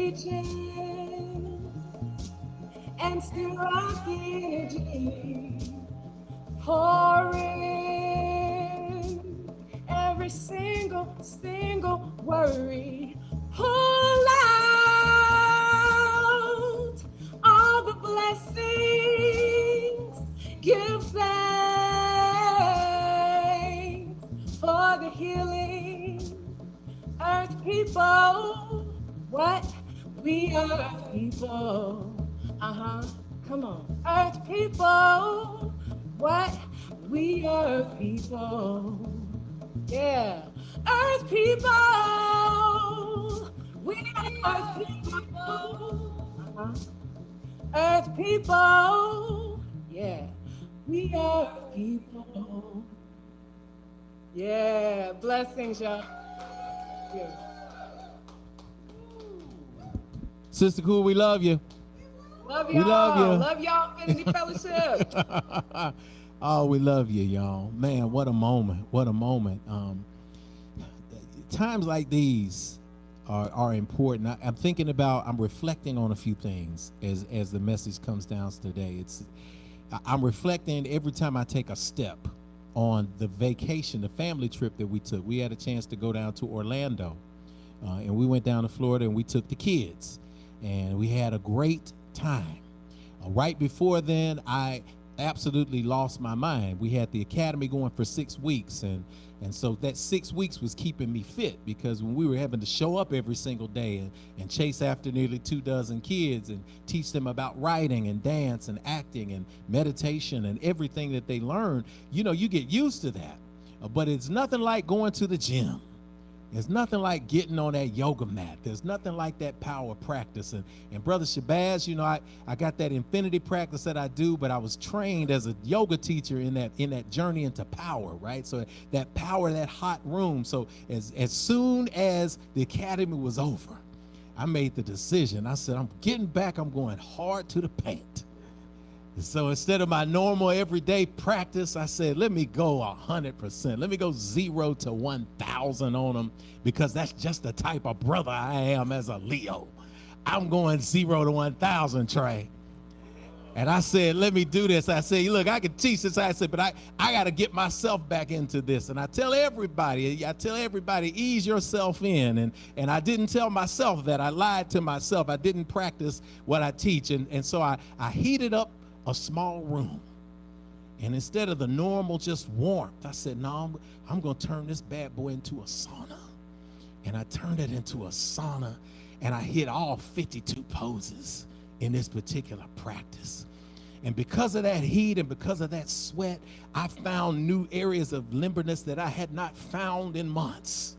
reaching and still rock energy, pouring every single worry. Pull out all the blessings. Give thanks for the healing. Earth people, what? We are people. Come on. Earth people, what? We are people. Yeah. Earth people, we are people. Earth people, yeah. We are people. Yeah. Blessings, y'all. Yeah. Sister Cool, we love you. Love We y'all. love you. Love y'all, Infinity Fellowship. Oh, we love you, y'all. Man, what a moment. What a moment. Times like these are important. I'm thinking about, I'm reflecting on a few things as the message comes down today. I'm reflecting every time I take a step on the vacation, the family trip that we took. We had a chance to go down to Orlando, and we went down to Florida and we took the kids, and we had a great time. Right before then, I absolutely lost my mind. We had the academy going for 6 weeks, and so that 6 weeks was keeping me fit, because when we were having to show up every single day and chase after nearly 24 kids and teach them about writing and dance and acting and meditation and everything that they learn, you know, you get used to that. But it's nothing like going to the gym. There's nothing like getting on that yoga mat. There's nothing like that power practice. And Brother Shabazz, you know, I got that infinity practice that I do, but I was trained as a yoga teacher in that journey into power, right? So that power, that hot room. So as soon as the academy was over, I made the decision. I said, I'm getting back. I'm going hard to the paint. So instead of my normal everyday practice, I said, let me go 100%. Let me go 0 to 1,000 on them, because that's just the type of brother I am as a Leo. I'm going 0 to 1,000, Trey. And I said, let me do this. I said, look, I can teach this. I said, but I got to get myself back into this. And I tell everybody, ease yourself in. And I didn't tell myself that. I lied to myself. I didn't practice what I teach. And so I heated up a small room, and instead of the normal just warmth, I said, no, I'm going to turn this bad boy into a sauna. And I turned it into a sauna, and I hit all 52 poses in this particular practice. And because of that heat and because of that sweat, I found new areas of limberness that I had not found in months.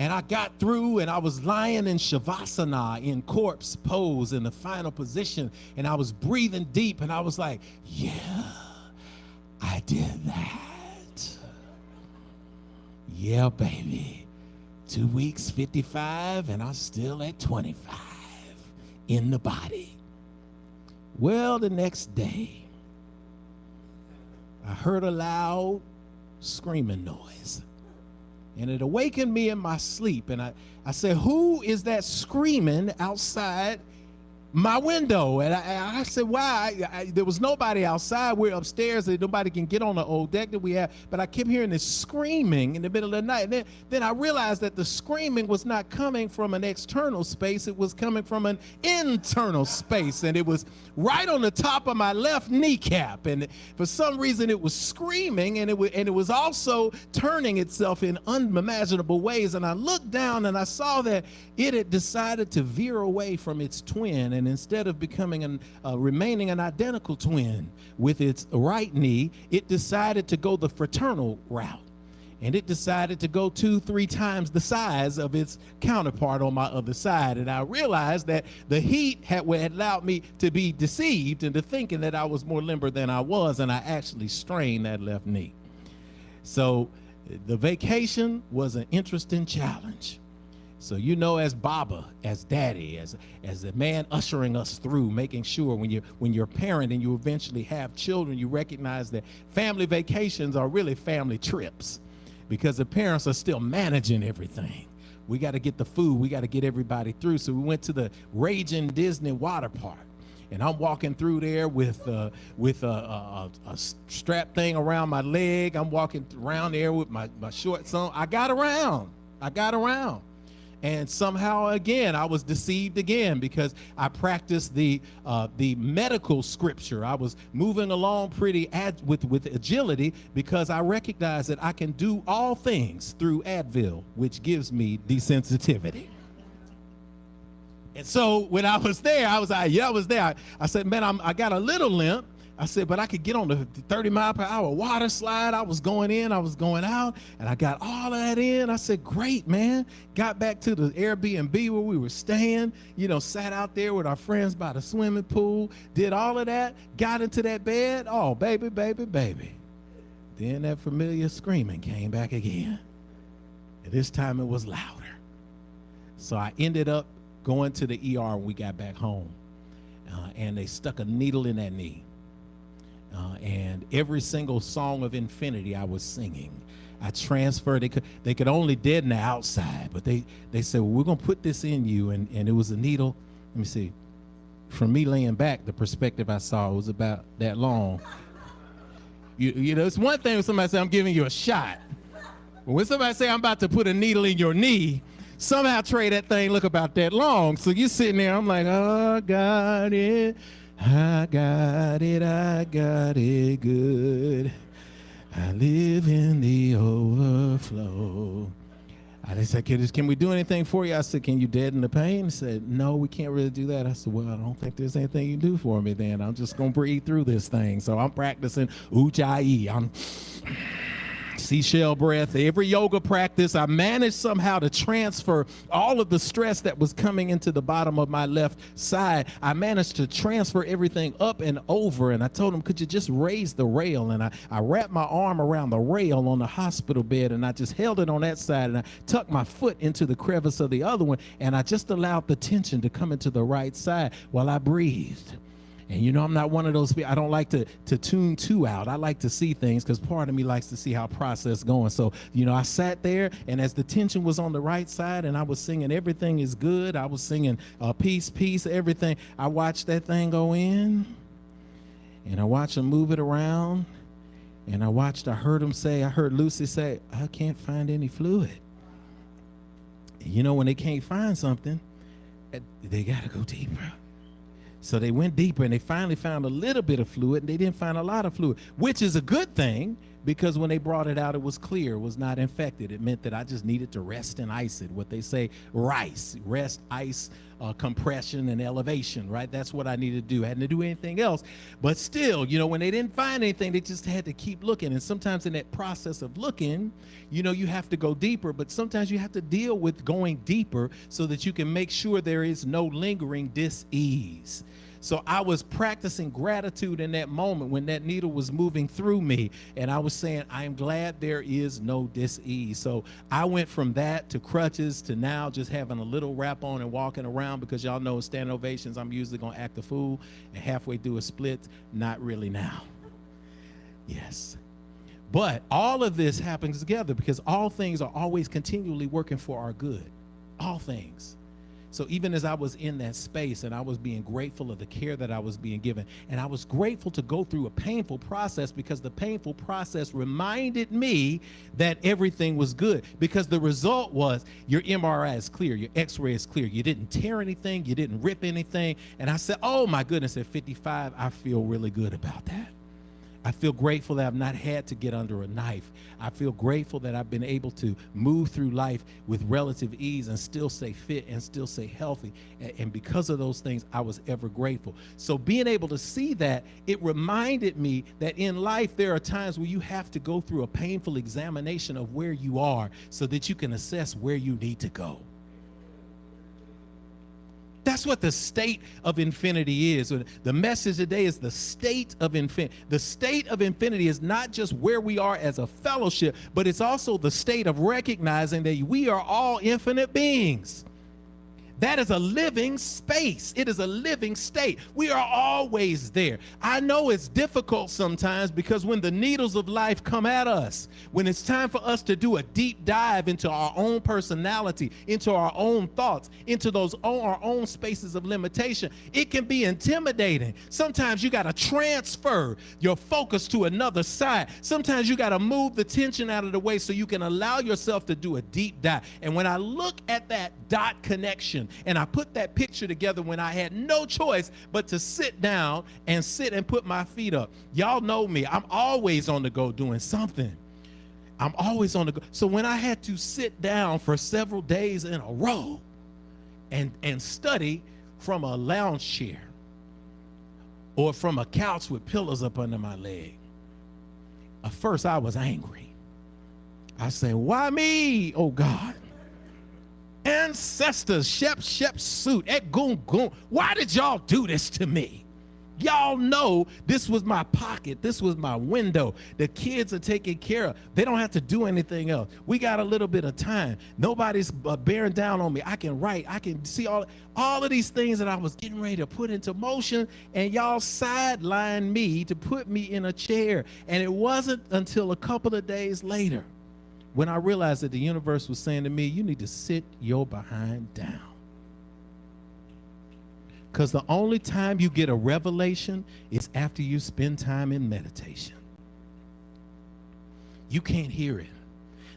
And I got through, and I was lying in Shavasana, in corpse pose, in the final position, and I was breathing deep, and I was like, yeah, I did that. Yeah, baby. 2 weeks, 55, and I'm still at 25 in the body. Well, the next day, I heard a loud screaming noise. And it awakened me in my sleep. And I said, who is that screaming outside my window? And I said, why? There was nobody outside. We're upstairs. Nobody can get on the old deck that we have. But I kept hearing this screaming in the middle of the night. And then I realized that the screaming was not coming from an external space. It was coming from an internal space. And it was right on the top of my left kneecap. And for some reason, it was screaming. And it was also turning itself in unimaginable ways. And I looked down and I saw that it had decided to veer away from its twin. And instead of becoming remaining an identical twin with its right knee, it decided to go the fraternal route. And it decided to go 2-3 times the size of its counterpart on my other side. And I realized that the heat had allowed me to be deceived into thinking that I was more limber than I was, and I actually strained that left knee. So the vacation was an interesting challenge. So, you know, as Baba, as Daddy, as the man ushering us through, making sure when you're a parent and you eventually have children, you recognize that family vacations are really family trips, because the parents are still managing everything. We got to get the food. We got to get everybody through. So we went to the Raging Disney water park. And I'm walking through there with a strap thing around my leg. I'm walking around there with my shorts on. I got around. And somehow, again, I was deceived again because I practiced the medical scripture. I was moving along pretty with agility because I recognized that I can do all things through Advil, which gives me desensitivity. And so when I was there, I was there. I said, man, I got a little limp. I said, but I could get on the 30-mile-per-hour water slide. I was going in, I was going out, and I got all of that in. I said, great, man. Got back to the Airbnb where we were staying, sat out there with our friends by the swimming pool, did all of that, got into that bed. Oh, baby, baby, baby. Then that familiar screaming came back again. And this time it was louder. So I ended up going to the ER when we got back home, and they stuck a needle in that knee. And every single song of Infinity I was singing, I transferred. They could only deaden the outside, but they said, well, we're going to put this in you. And it was a needle. Let me see. From me laying back, the perspective I saw was about that long. It's one thing when somebody say, I'm giving you a shot. But when somebody say, I'm about to put a needle in your knee, somehow, Trey, that thing look about that long. So you're sitting there, I'm like, oh, I got it good. I live in the overflow. They said, can we do anything for you? I said, can you deaden the pain? He said, no, we can't really do that. I said, well, I don't think there's anything you can do for me then. I'm just going to breathe through this thing. So I'm practicing Ujjayi. I'm seashell breath. Every yoga practice, I managed somehow to transfer all of the stress that was coming into the bottom of my left side. I managed to transfer everything up and over, and I told him, could you just raise the rail? And I wrapped my arm around the rail on the hospital bed, and I just held it on that side, and I tucked my foot into the crevice of the other one, and I just allowed the tension to come into the right side while I breathed. And I'm not one of those people, I don't like to tune two out. I like to see things because part of me likes to see how process going. So, I sat there, and as the tension was on the right side and I was singing Everything Is Good, I was singing Peace, Peace, everything. I watched that thing go in, and I watched him move it around, and I heard Lucy say, I can't find any fluid. When they can't find something, they got to go deeper. So they went deeper, and they finally found a little bit of fluid, and they didn't find a lot of fluid, which is a good thing because when they brought it out, it was clear, it was not infected. It meant that I just needed to rest and ice it, what they say, rest, ice, compression, and elevation, right? That's what I needed to do. I hadn't to do anything else. But still, when they didn't find anything, they just had to keep looking. And sometimes in that process of looking, you have to go deeper, but sometimes you have to deal with going deeper so that you can make sure there is no lingering dis-ease. So I was practicing gratitude in that moment when that needle was moving through me, and I was saying, I am glad there is no dis-ease. So I went from that to crutches to now just having a little wrap on and walking around, because y'all know in standing ovations, I'm usually going to act a fool, and halfway through a split, not really now. Yes. But all of this happens together because all things are always continually working for our good. All things. So even as I was in that space and I was being grateful of the care that I was being given, and I was grateful to go through a painful process because the painful process reminded me that everything was good, because the result was your MRI is clear, your x-ray is clear, you didn't tear anything, you didn't rip anything. And I said, oh my goodness, at 55, I feel really good about that. I feel grateful that I've not had to get under a knife. I feel grateful that I've been able to move through life with relative ease and still stay fit and still stay healthy. And because of those things, I was ever grateful. So being able to see that, it reminded me that in life, there are times where you have to go through a painful examination of where you are so that you can assess where you need to go. That's what the state of infinity is. The message today is the state of infinity. The state of infinity is not just where we are as a fellowship, but it's also the state of recognizing that we are all infinite beings. That is a living space. It is a living state. We are always there. I know it's difficult sometimes because when the needles of life come at us, when it's time for us to do a deep dive into our own personality, into our own thoughts, into our own spaces of limitation, it can be intimidating. Sometimes you got to transfer your focus to another side. Sometimes you got to move the tension out of the way so you can allow yourself to do a deep dive. And when I look at that dot connection, and I put that picture together when I had no choice but to sit down and put my feet up. Y'all know me. I'm always on the go doing something. I'm always on the go. So when I had to sit down for several days in a row and study from a lounge chair or from a couch with pillows up under my leg, at first I was angry. I said, why me, oh God? Ancestors, Shep suit, et goon goon. Why did y'all do this to me? Y'all know this was my pocket. This was my window. The kids are taken care of. They don't have to do anything else. We got a little bit of time. Nobody's bearing down on me. I can write. I can see all of these things that I was getting ready to put into motion, and y'all sidelined me to put me in a chair. And it wasn't until a couple of days later when I realized that the universe was saying to me, you need to sit your behind down. Because the only time you get a revelation is after you spend time in meditation. You can't hear it.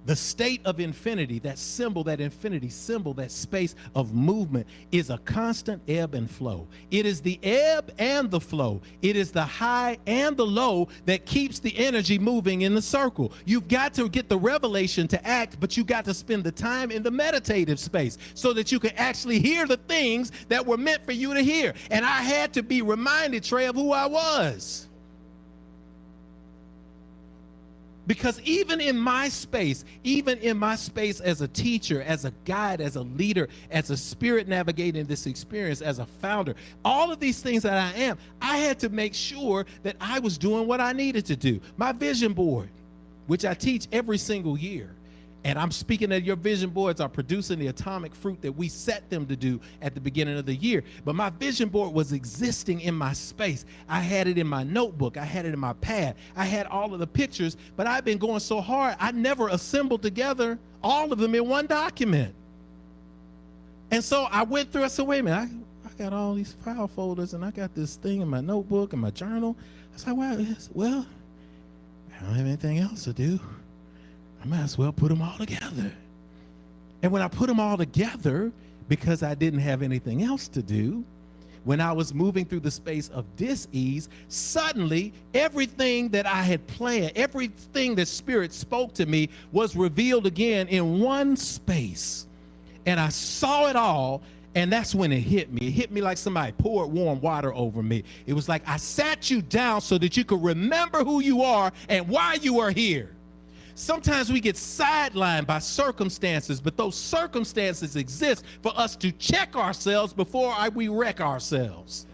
The state of infinity, that symbol, that infinity symbol, that space of movement is a constant ebb and flow. It is the ebb and the flow. It is the high and the low that keeps the energy moving in the circle. You've got to get the revelation to act, but you got to spend the time in the meditative space so that you can actually hear the things that were meant for you to hear. And I had to be reminded, Trey, of who I was. Because even in my space as a teacher, as a guide, as a leader, as a spirit navigating this experience, as a founder, all of these things that I am, I had to make sure that I was doing what I needed to do. My vision board, which I teach every single year, and I'm speaking that your vision boards are producing the atomic fruit that we set them to do at the beginning of the year. But my vision board was existing in my space. I had it in my notebook. I had it in my pad. I had all of the pictures, but I've been going so hard, I never assembled together all of them in one document. And so I went through, I said, wait a minute, I got all these file folders and I got this thing in my notebook and my journal. I said, well, I don't have anything else to do. I might as well put them all together. And when I put them all together, because I didn't have anything else to do, when I was moving through the space of dis-ease, suddenly everything that I had planned, everything that Spirit spoke to me was revealed again in one space. And I saw it all, and that's when it hit me. It hit me like somebody poured warm water over me. It was like I sat you down so that you could remember who you are and why you are here. Sometimes we get sidelined by circumstances, but those circumstances exist for us to check ourselves before we wreck ourselves.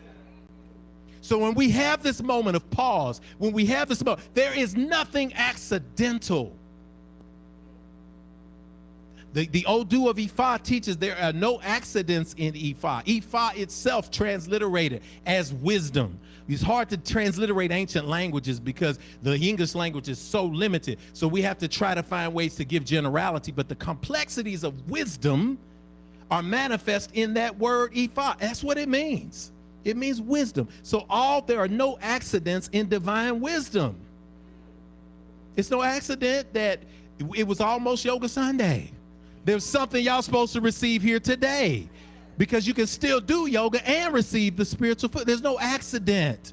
So when we have this moment of pause, when we have this moment, there is nothing accidental. The Odu of Ifa teaches there are no accidents in Ifa. Ifa itself transliterated as wisdom. It's hard to transliterate ancient languages because the English language is so limited. So we have to try to find ways to give generality, but the complexities of wisdom are manifest in that word Ifa. That's what it means. It means wisdom. So there are no accidents in divine wisdom. It's no accident that it was almost Yoga Sunday. There's something y'all supposed to receive here today, because you can still do yoga and receive the spiritual food. There's no accident.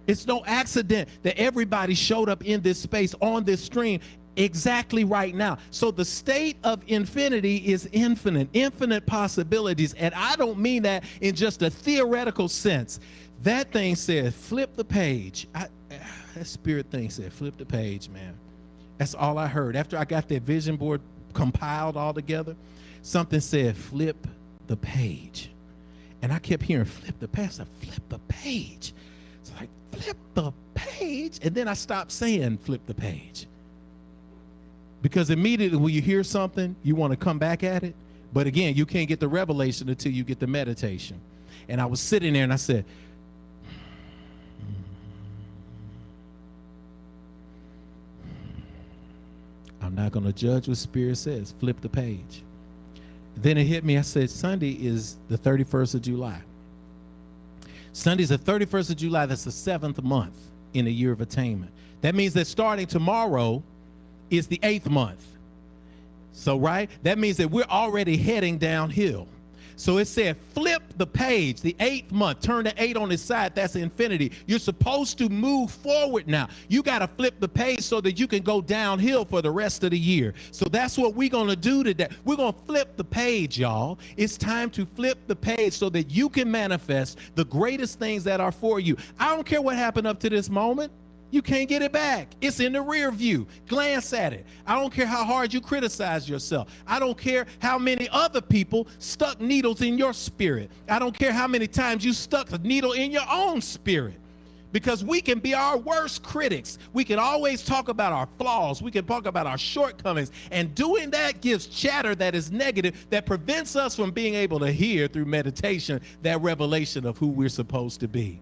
It's no accident that everybody showed up in this space on this stream exactly right now. So the state of infinity is infinite possibilities. And I don't mean that in just a theoretical sense. That thing said, flip the page. That spirit thing said, flip the page, man. That's all I heard. After I got that vision board compiled all together, something said, flip the page. And I kept hearing, flip the page. I said, flip the page. It's like, flip the page. And then I stopped saying, flip the page. Because immediately when you hear something, you want to come back at it. But again, you can't get the revelation until you get the meditation. And I was sitting there and I said, I'm not going to judge what Spirit says. Flip the page. Then it hit me. I said, Sunday is the 31st of July. Sunday's the 31st of July. That's the 7th month in a year of attainment. That means that starting tomorrow is the 8th month. So, right? That means that we're already heading downhill. So it said, flip the page, the 8th month, turn the 8 on its side, that's infinity. You're supposed to move forward now. You got to flip the page so that you can go downhill for the rest of the year. So that's what we're going to do today. We're going to flip the page, y'all. It's time to flip the page so that you can manifest the greatest things that are for you. I don't care what happened up to this moment. You can't get it back. It's in the rear view. Glance at it. I don't care how hard you criticize yourself. I don't care how many other people stuck needles in your spirit. I don't care how many times you stuck a needle in your own spirit. Because we can be our worst critics. We can always talk about our flaws. We can talk about our shortcomings. And doing that gives chatter that is negative, that prevents us from being able to hear through meditation that revelation of who we're supposed to be.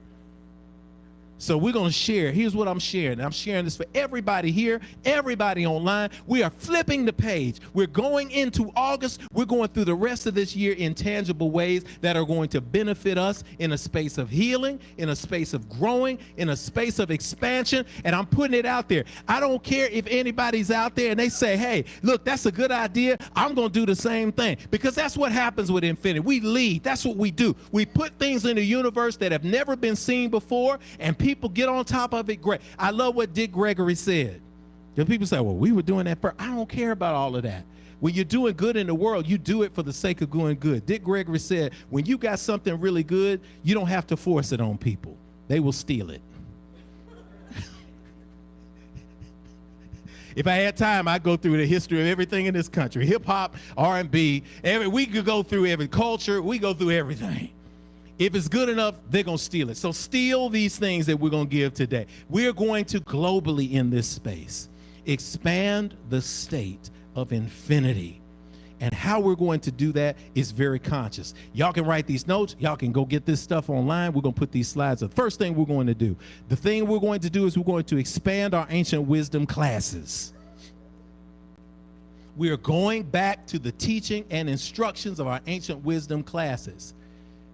So we're going to share. Here's what I'm sharing. I'm sharing this for everybody here, everybody online. We are flipping the page. We're going into August. We're going through the rest of this year in tangible ways that are going to benefit us in a space of healing, in a space of growing, in a space of expansion. And I'm putting it out there. I don't care if anybody's out there and they say, hey, look, that's a good idea. I'm going to do the same thing. Because that's what happens with Infinity. We lead. That's what we do. We put things in the universe that have never been seen before, and people get on top of it. Great. I love what Dick Gregory said. The people say, well, we were doing that first. I don't care about all of that. When you're doing good in the world, you do it for the sake of doing good. Dick Gregory said, when you got something really good, you don't have to force it on people. They will steal it. If I had time, I'd go through the history of everything in this country. Hip hop, R&B, we could go through every culture. We go through everything. If it's good enough, they're going to steal it. So steal these things that we're going to give today. We're going to globally in this space expand the state of infinity. And how we're going to do that is very conscious. Y'all can write these notes. Y'all can go get this stuff online. We're going to put these slides up. First thing we're going to do, the thing we're going to do is we're going to expand our ancient wisdom classes. We are going back to the teaching and instructions of our ancient wisdom classes.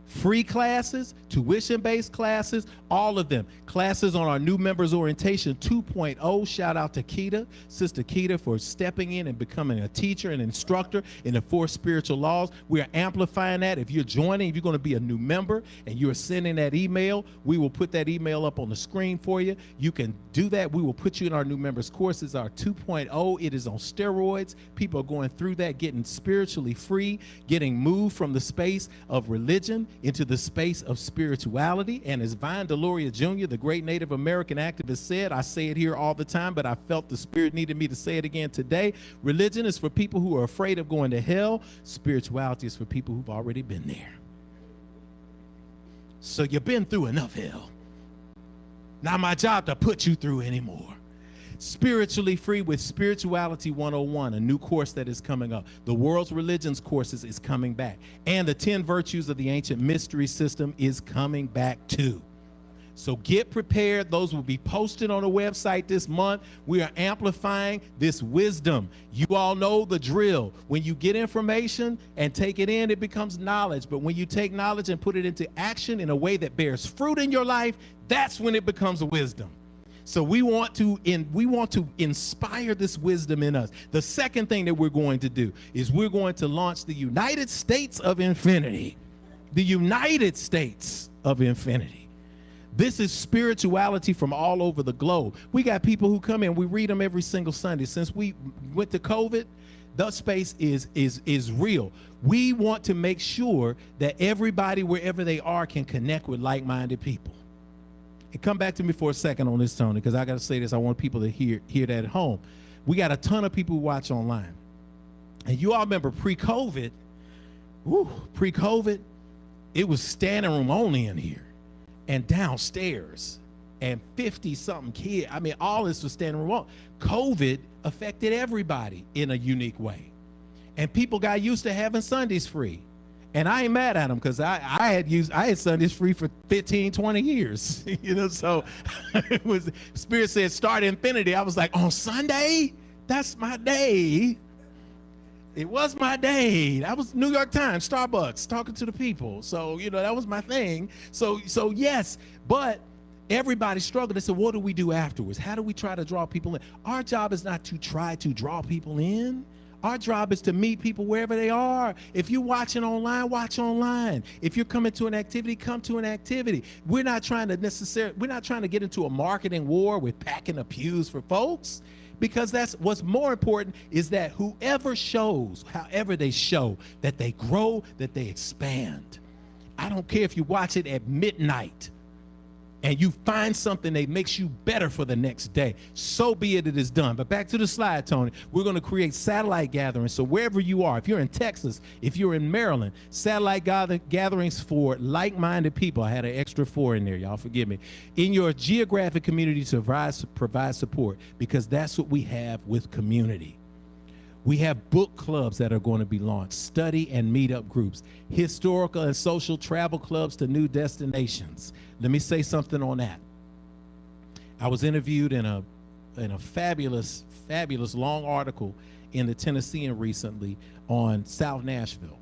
Free classes, tuition-based classes, all of them. Classes on our new members orientation 2.0. Shout out to Keita, Sister Keita, for stepping in and becoming a teacher and instructor in the 4 spiritual laws. We are amplifying that. If you're joining, if you're going to be a new member and you're sending that email, we will put that email up on the screen for you. You can do that. We will put you in our new members courses, our 2.0. It is on steroids. People are going through that, getting spiritually free, getting moved from the space of religion into the space of spirituality. And as Vine Deloria Jr., the great Native American activist, said, I say it here all the time, but I felt the Spirit needed me to say it again today. Religion is for people who are afraid of going to hell. Spirituality is for people who've already been there. So you've been through enough hell. Not my job to put you through anymore. Spiritually Free with Spirituality 101, a new course that is coming up. The World's Religions courses is coming back. And the 10 Virtues of the Ancient Mystery System is coming back too. So get prepared. Those will be posted on the website this month. We are amplifying this wisdom. You all know the drill. When you get information and take it in, it becomes knowledge. But when you take knowledge and put it into action in a way that bears fruit in your life, that's when it becomes wisdom. So we want to inspire this wisdom in us. The second thing that we're going to do is we're going to launch the United States of Infinity. The United States of Infinity. This is spirituality from all over the globe. We got people who come in. We read them every single Sunday. Since we went to COVID, the space is real. We want to make sure that everybody, wherever they are, can connect with like-minded people. And come back to me for a second on this, Tony, because I got to say this. I want people to hear that at home. We got a ton of people who watch online. And you all remember pre-COVID, it was standing room only in here and downstairs and 50-something kids. I mean, all this was standing room only. COVID affected everybody in a unique way. And people got used to having Sundays free. And I ain't mad at them because I had Sundays free for 15, 20 years. So it was, Spirit said start infinity. I was like, on Sunday? That's my day. It was my day. That was New York Times, Starbucks, talking to the people. So, that was my thing. So yes, but everybody struggled. They said, what do we do afterwards? How do we try to draw people in? Our job is not to try to draw people in. Our job is to meet people wherever they are. If you're watching online, watch online. If you're coming to an activity, come to an activity. We're not trying to get into a marketing war with packing the pews for folks. Because that's what's more important is that whoever shows, however they show, that they grow, that they expand. I don't care if you watch it at midnight and you find something that makes you better for the next day. So be it, it is done. But back to the slide, Tony. We're going to create satellite gatherings. So wherever you are, if you're in Texas, if you're in Maryland, satellite gatherings for like-minded people. I had an extra 4 in there. Y'all forgive me. In your geographic community to provide support, because that's what we have with community. We have book clubs that are going to be launched, study and meetup groups, historical and social travel clubs to new destinations. Let me say something on that. I was interviewed in a fabulous long article in the Tennessean recently on South Nashville,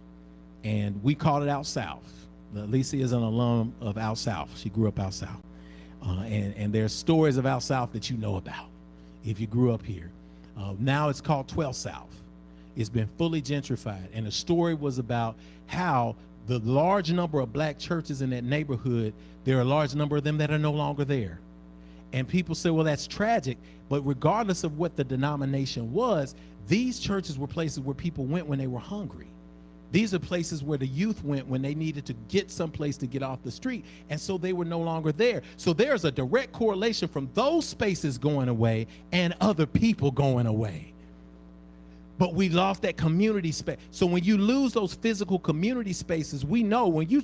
and we called it Out South. Lisa is an alum of Out South. She grew up Out South, and there's stories of Out South that you know about if you grew up here. Now it's called 12 South. It's been fully gentrified. And the story was about how the large number of black churches in that neighborhood, there are a large number of them that are no longer there. And people say, well, that's tragic. But regardless of what the denomination was, these churches were places where people went when they were hungry. These are places where the youth went when they needed to get someplace to get off the street. And so they were no longer there. So there's a direct correlation from those spaces going away and other people going away. But we lost that community space. So when you lose those physical community spaces, we know when you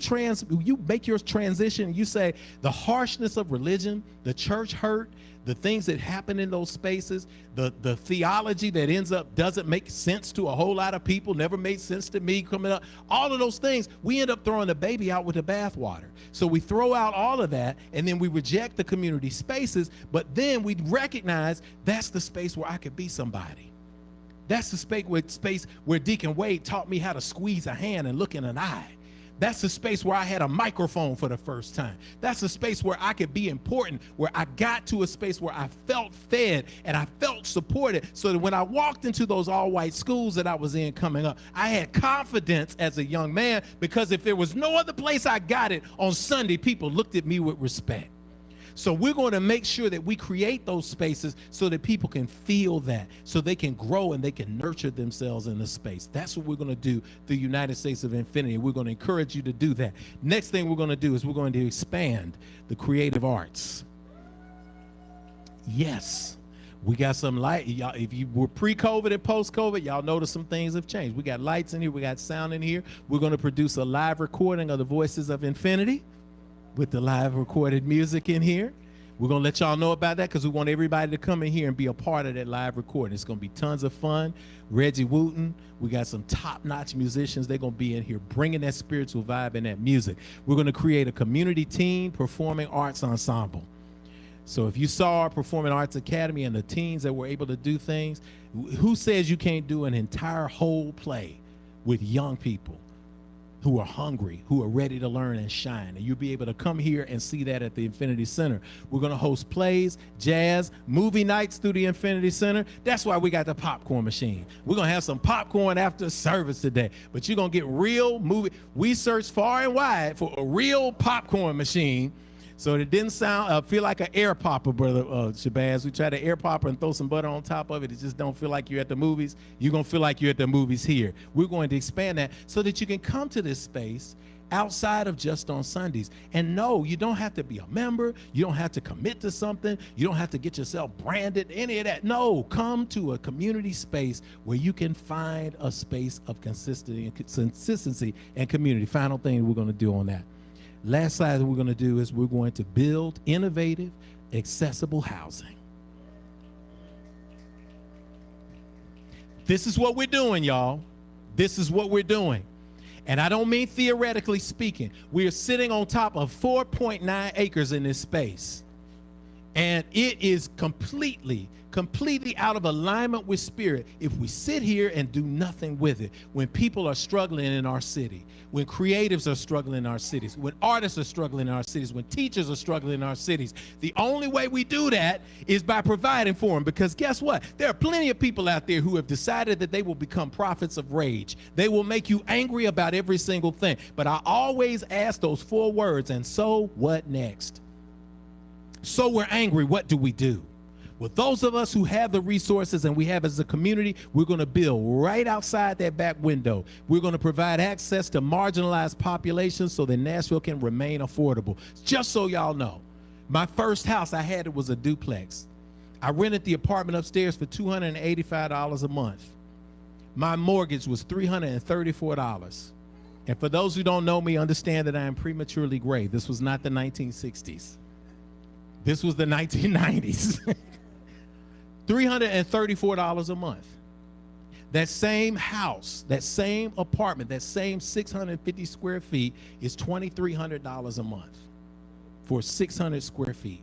make your transition, you say the harshness of religion, the church hurt, the things that happen in those spaces, the theology that ends up doesn't make sense to a whole lot of people, never made sense to me coming up, all of those things, we end up throwing the baby out with the bathwater. So we throw out all of that, and then we reject the community spaces, but then we recognize that's the space where I could be somebody. That's the space where Deacon Wade taught me how to squeeze a hand and look in an eye. That's the space where I had a microphone for the first time. That's the space where I could be important, where I got to a space where I felt fed and I felt supported, so that when I walked into those all-white schools that I was in coming up, I had confidence as a young man, because if there was no other place I got it, on Sunday, people looked at me with respect. So we're going to make sure that we create those spaces so that people can feel that, so they can grow and they can nurture themselves in the space. That's what we're going to do through United States of Infinity. We're going to encourage you to do that. Next thing we're going to do is we're going to expand the creative arts. Yes. We got some light. Y'all, if you were pre-COVID and post-COVID, y'all notice some things have changed. We got lights in here. We got sound in here. We're going to produce a live recording of the Voices of Infinity with the live recorded music in here. We're going to let y'all know about that because we want everybody to come in here and be a part of that live recording. It's going to be tons of fun. Reggie Wooten, we got some top-notch musicians. They're going to be in here bringing that spiritual vibe and that music. We're going to create a community teen performing arts ensemble. So if you saw our Performing Arts Academy and the teens that were able to do things, who says you can't do an entire whole play with young people who are hungry, who are ready to learn and shine? And you'll be able to come here and see that at the Infinity Center. We're going to host plays, jazz, movie nights through the Infinity Center. That's why we got the popcorn machine. We're going to have some popcorn after service today, but you're going to get real movie. We searched far and wide for a real popcorn machine, so it didn't feel like an air popper, Brother Shabazz. We tried to air popper and throw some butter on top of it. It just don't feel like you're at the movies. You're going to feel like you're at the movies here. We're going to expand that so that you can come to this space outside of just on Sundays. And no, you don't have to be a member. You don't have to commit to something. You don't have to get yourself branded, any of that. No, come to a community space where you can find a space of consistency and community. Final thing we're going to do on that. Last slide that we're going to do is we're going to build innovative, accessible housing. This is what we're doing, y'all. This is what we're doing. And I don't mean theoretically speaking. We are sitting on top of 4.9 acres in this space. And it is completely out of alignment with spirit if we sit here and do nothing with it. When people are struggling in our city, when creatives are struggling in our cities, when artists are struggling in our cities, when teachers are struggling in our cities, the only way we do that is by providing for them. Because guess what? There are plenty of people out there who have decided that they will become prophets of rage. They will make you angry about every single thing. But I always ask those 4 words, and so what next? So we're angry, what do we do? Well, those of us who have the resources and we have as a community, we're going to build right outside that back window. We're going to provide access to marginalized populations so that Nashville can remain affordable. Just so y'all know, my first house I had, it was a duplex. I rented the apartment upstairs for $285 a month. My mortgage was $334. And for those who don't know me, understand that I am prematurely gray. This was not the 1960s. This was the 1990s. $334 a month. That same house, that same apartment, that same 650 square feet is $2,300 a month for 600 square feet.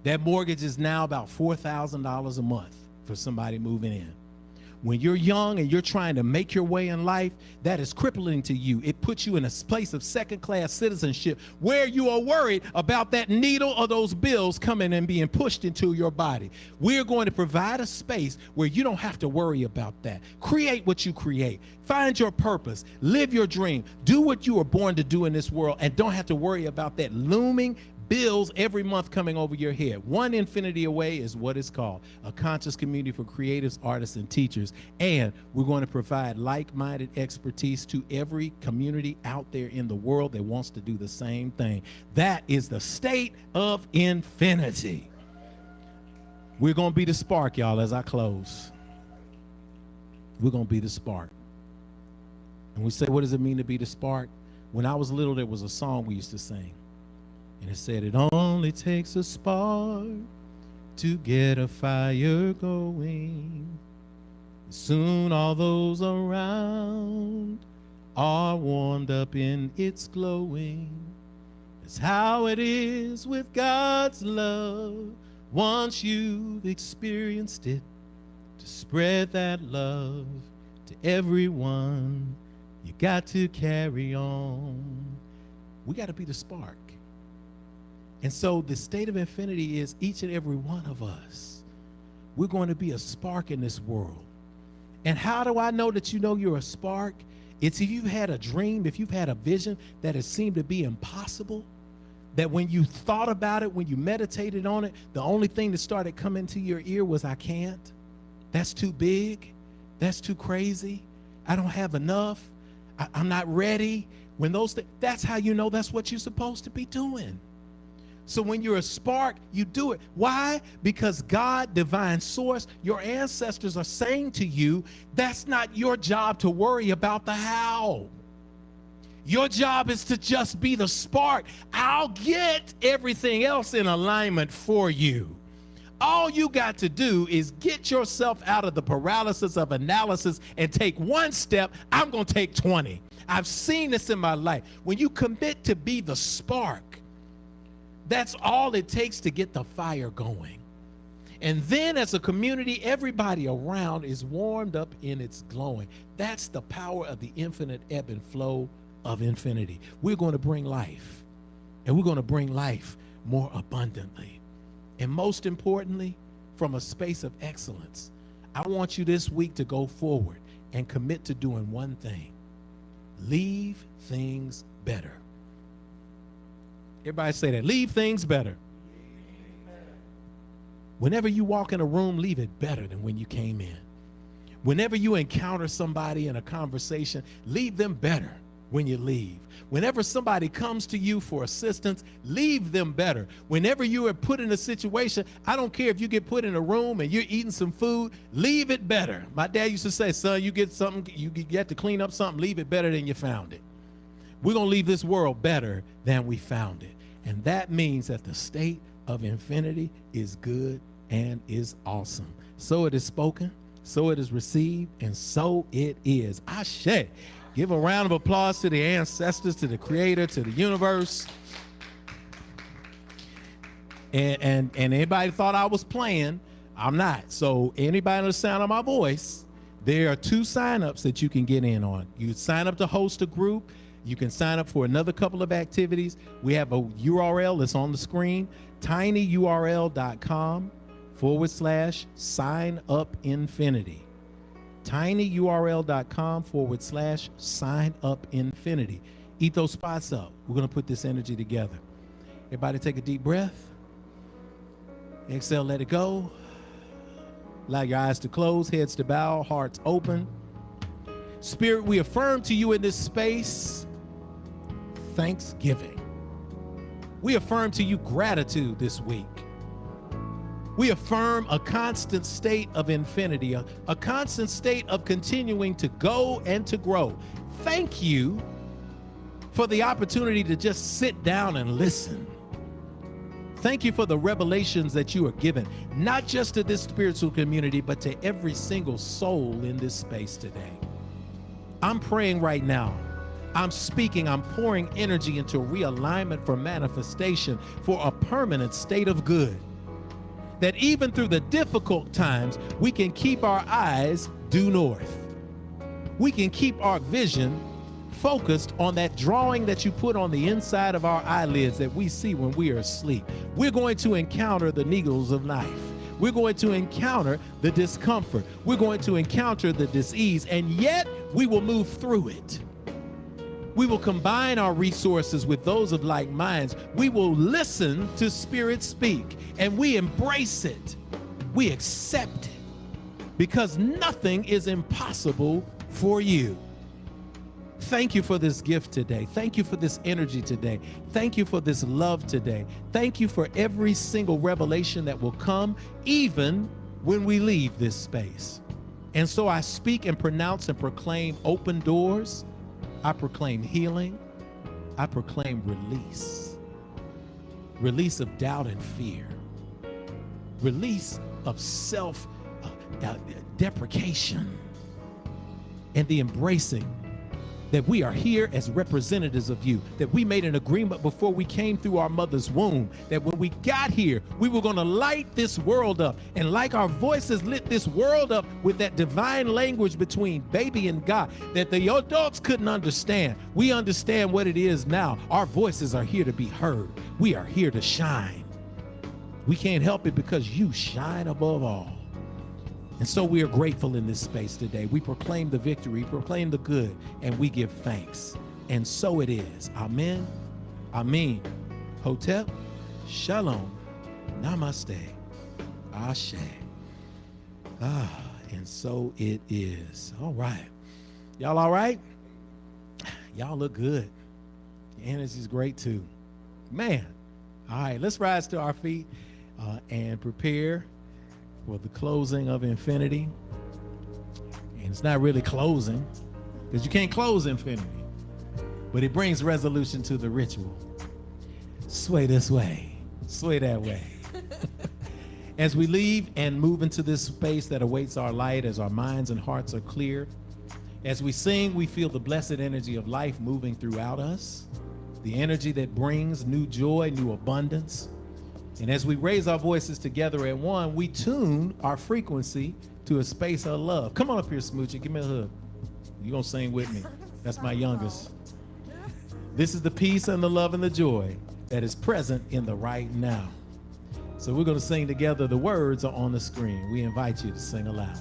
That mortgage is now about $4,000 a month for somebody moving in. When you're young and you're trying to make your way in life, that is crippling to you. It puts you in a place of second-class citizenship where you are worried about that needle or those bills coming and being pushed into your body. We're going to provide a space where you don't have to worry about that. Create what you create. Find your purpose. Live your dream. Do what you were born to do in this world and don't have to worry about that looming bills every month coming over your head. One infinity away is what it's called, a conscious community for creatives, artists, and teachers. And we're going to provide like-minded expertise to every community out there in the world that wants to do the same thing. That is the state of infinity. We're going to be the spark, y'all, as I close. We're going to be the spark. And we say, what does it mean to be the spark? When I was little, there was a song we used to sing. And it said, it only takes a spark to get a fire going. Soon all those around are warmed up in its glowing. That's how it is with God's love. Once you've experienced it, to spread that love to everyone, you got to carry on. We got to be the spark. And so the state of infinity is each and every one of us. We're going to be a spark in this world. And how do I know that you know you're a spark? It's if you've had a dream, if you've had a vision that has seemed to be impossible, that when you thought about it, when you meditated on it, the only thing that started coming to your ear was, I can't. That's too big. That's too crazy. I don't have enough. I'm not ready. When those things, that's how you know that's what you're supposed to be doing. So when you're a spark, you do it. Why? Because God, divine source, your ancestors are saying to you, that's not your job to worry about the how. Your job is to just be the spark. I'll get everything else in alignment for you. All you got to do is get yourself out of the paralysis of analysis and take one step. I'm going to take 20. I've seen this in my life. When you commit to be the spark, that's all it takes to get the fire going. And then as a community, everybody around is warmed up in its glowing. That's the power of the infinite ebb and flow of infinity. We're going to bring life, and we're going to bring life more abundantly. And most importantly, from a space of excellence, I want you this week to go forward and commit to doing one thing. Leave things better. Everybody say that. Leave things better. Whenever you walk in a room, leave it better than when you came in. Whenever you encounter somebody in a conversation, leave them better when you leave. Whenever somebody comes to you for assistance, leave them better. Whenever you are put in a situation, I don't care if you get put in a room and you're eating some food, leave it better. My dad used to say, son, you get something, you get to clean up something, leave it better than you found it. We're going to leave this world better than we found it. And that means that the state of infinity is good and is awesome. So it is spoken, So it is received, and so it is. Ashe. Give a round of applause to the ancestors, to the creator, to the universe. And anybody thought I was playing, I'm not. So anybody on the sound of my voice, there are 2 signups that you can get in on. You sign up to host a group. You can sign up for another couple of activities. We have a URL that's on the screen, tinyurl.com/sign-up-infinity. tinyurl.com/sign-up-infinity. Eat those spots up. We're going to put this energy together. Everybody take a deep breath. Exhale, let it go. Allow your eyes to close, heads to bow, hearts open. Spirit, we affirm to you in this space thanksgiving. We affirm to you gratitude this week. We affirm a constant state of infinity, a constant state of continuing to go and to grow. Thank you for the opportunity to just sit down and listen. Thank you for the revelations that you are given, not just to this spiritual community, but to every single soul in this space today. I'm praying right now. I'm speaking, I'm pouring energy into realignment for manifestation, for a permanent state of good. That even through the difficult times, we can keep our eyes due north. We can keep our vision focused on that drawing that you put on the inside of our eyelids that we see when we are asleep. We're going to encounter the needles of life. We're going to encounter the discomfort. We're going to encounter the disease, and yet we will move through it. We will combine our resources with those of like minds. We will listen to Spirit speak, and we embrace it. We accept it, because nothing is impossible for you. Thank you for this gift today. Thank you for this energy today. Thank you for this love today. Thank you for every single revelation that will come, even when we leave this space. And so I speak and pronounce and proclaim open doors. I proclaim healing. I proclaim release. Release of doubt and fear. Release of self-deprecation. And the embracing that we are here as representatives of you, that we made an agreement before we came through our mother's womb, that when we got here, we were going to light this world up. And like our voices lit this world up with that divine language between baby and God that the adults couldn't understand, we understand what it is now. Our voices are here to be heard. We are here to shine. We can't help it because you shine above all. And so we are grateful in this space today. We proclaim the victory, proclaim the good, and we give thanks. And so it is. Amen. Amen. Hotep. Shalom. Namaste. Ashe. And so it is. All right. Y'all all right? Y'all look good. Your energy's great too. Man. All right, let's rise to our feet and prepare for the closing of infinity. And it's not really closing, because you can't close infinity, but it brings resolution to the ritual. Sway this way, sway that way. As we leave and move into this space that awaits our light, as our minds and hearts are clear, as we sing, we feel the blessed energy of life moving throughout us, the energy that brings new joy, new abundance. And as we raise our voices together at one, we tune our frequency to a space of love. Come on up here, Smoochie. Give me a hug. You're going to sing with me. That's my youngest. This is the peace and the love and the joy that is present in the right now. So we're going to sing together. The words are on the screen. We invite you to sing aloud.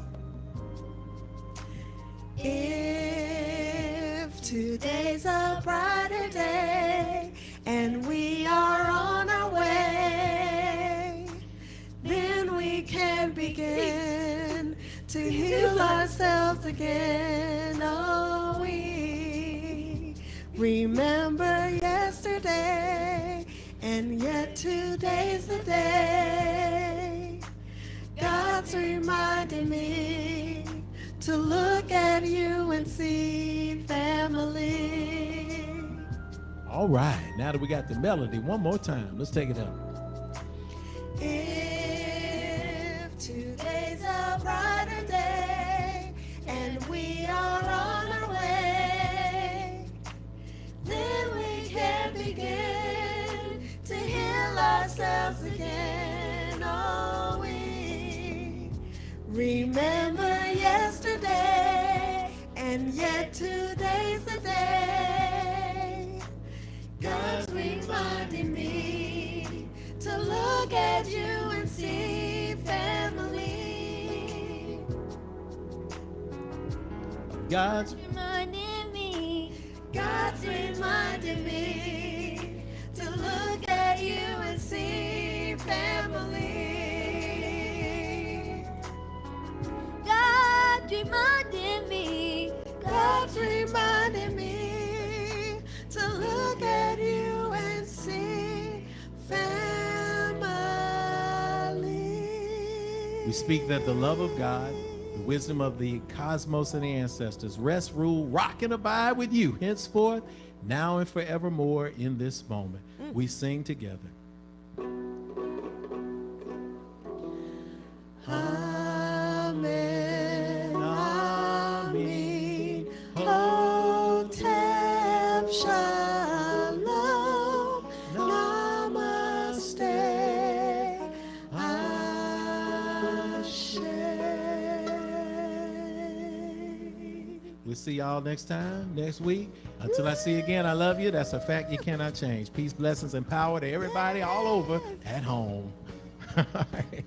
If today's a brighter day and we are on our way, then we can begin to heal ourselves again. Oh, we remember yesterday, and yet today's the day. God's reminding me to look at you and see family. All right, now that we got the melody, one more time. Let's take it up. If today's a brighter day and yet today's the day. God's reminding me to look at you and see family. God's Reminding me, God's reminding me to look at you and see family. God's reminding me, God's reminding me to look at you and see family. We speak that the love of God, the wisdom of the cosmos and the ancestors rest, rule, rock, and abide with you henceforth, now and forevermore in this moment. We sing together. Amen, amen, Hotep Shalom, Namaste, Ashe. We'll see y'all next time, next week. Until I see you again, I love you. That's a fact you cannot change. Peace, blessings, and power to everybody all over at home. All right.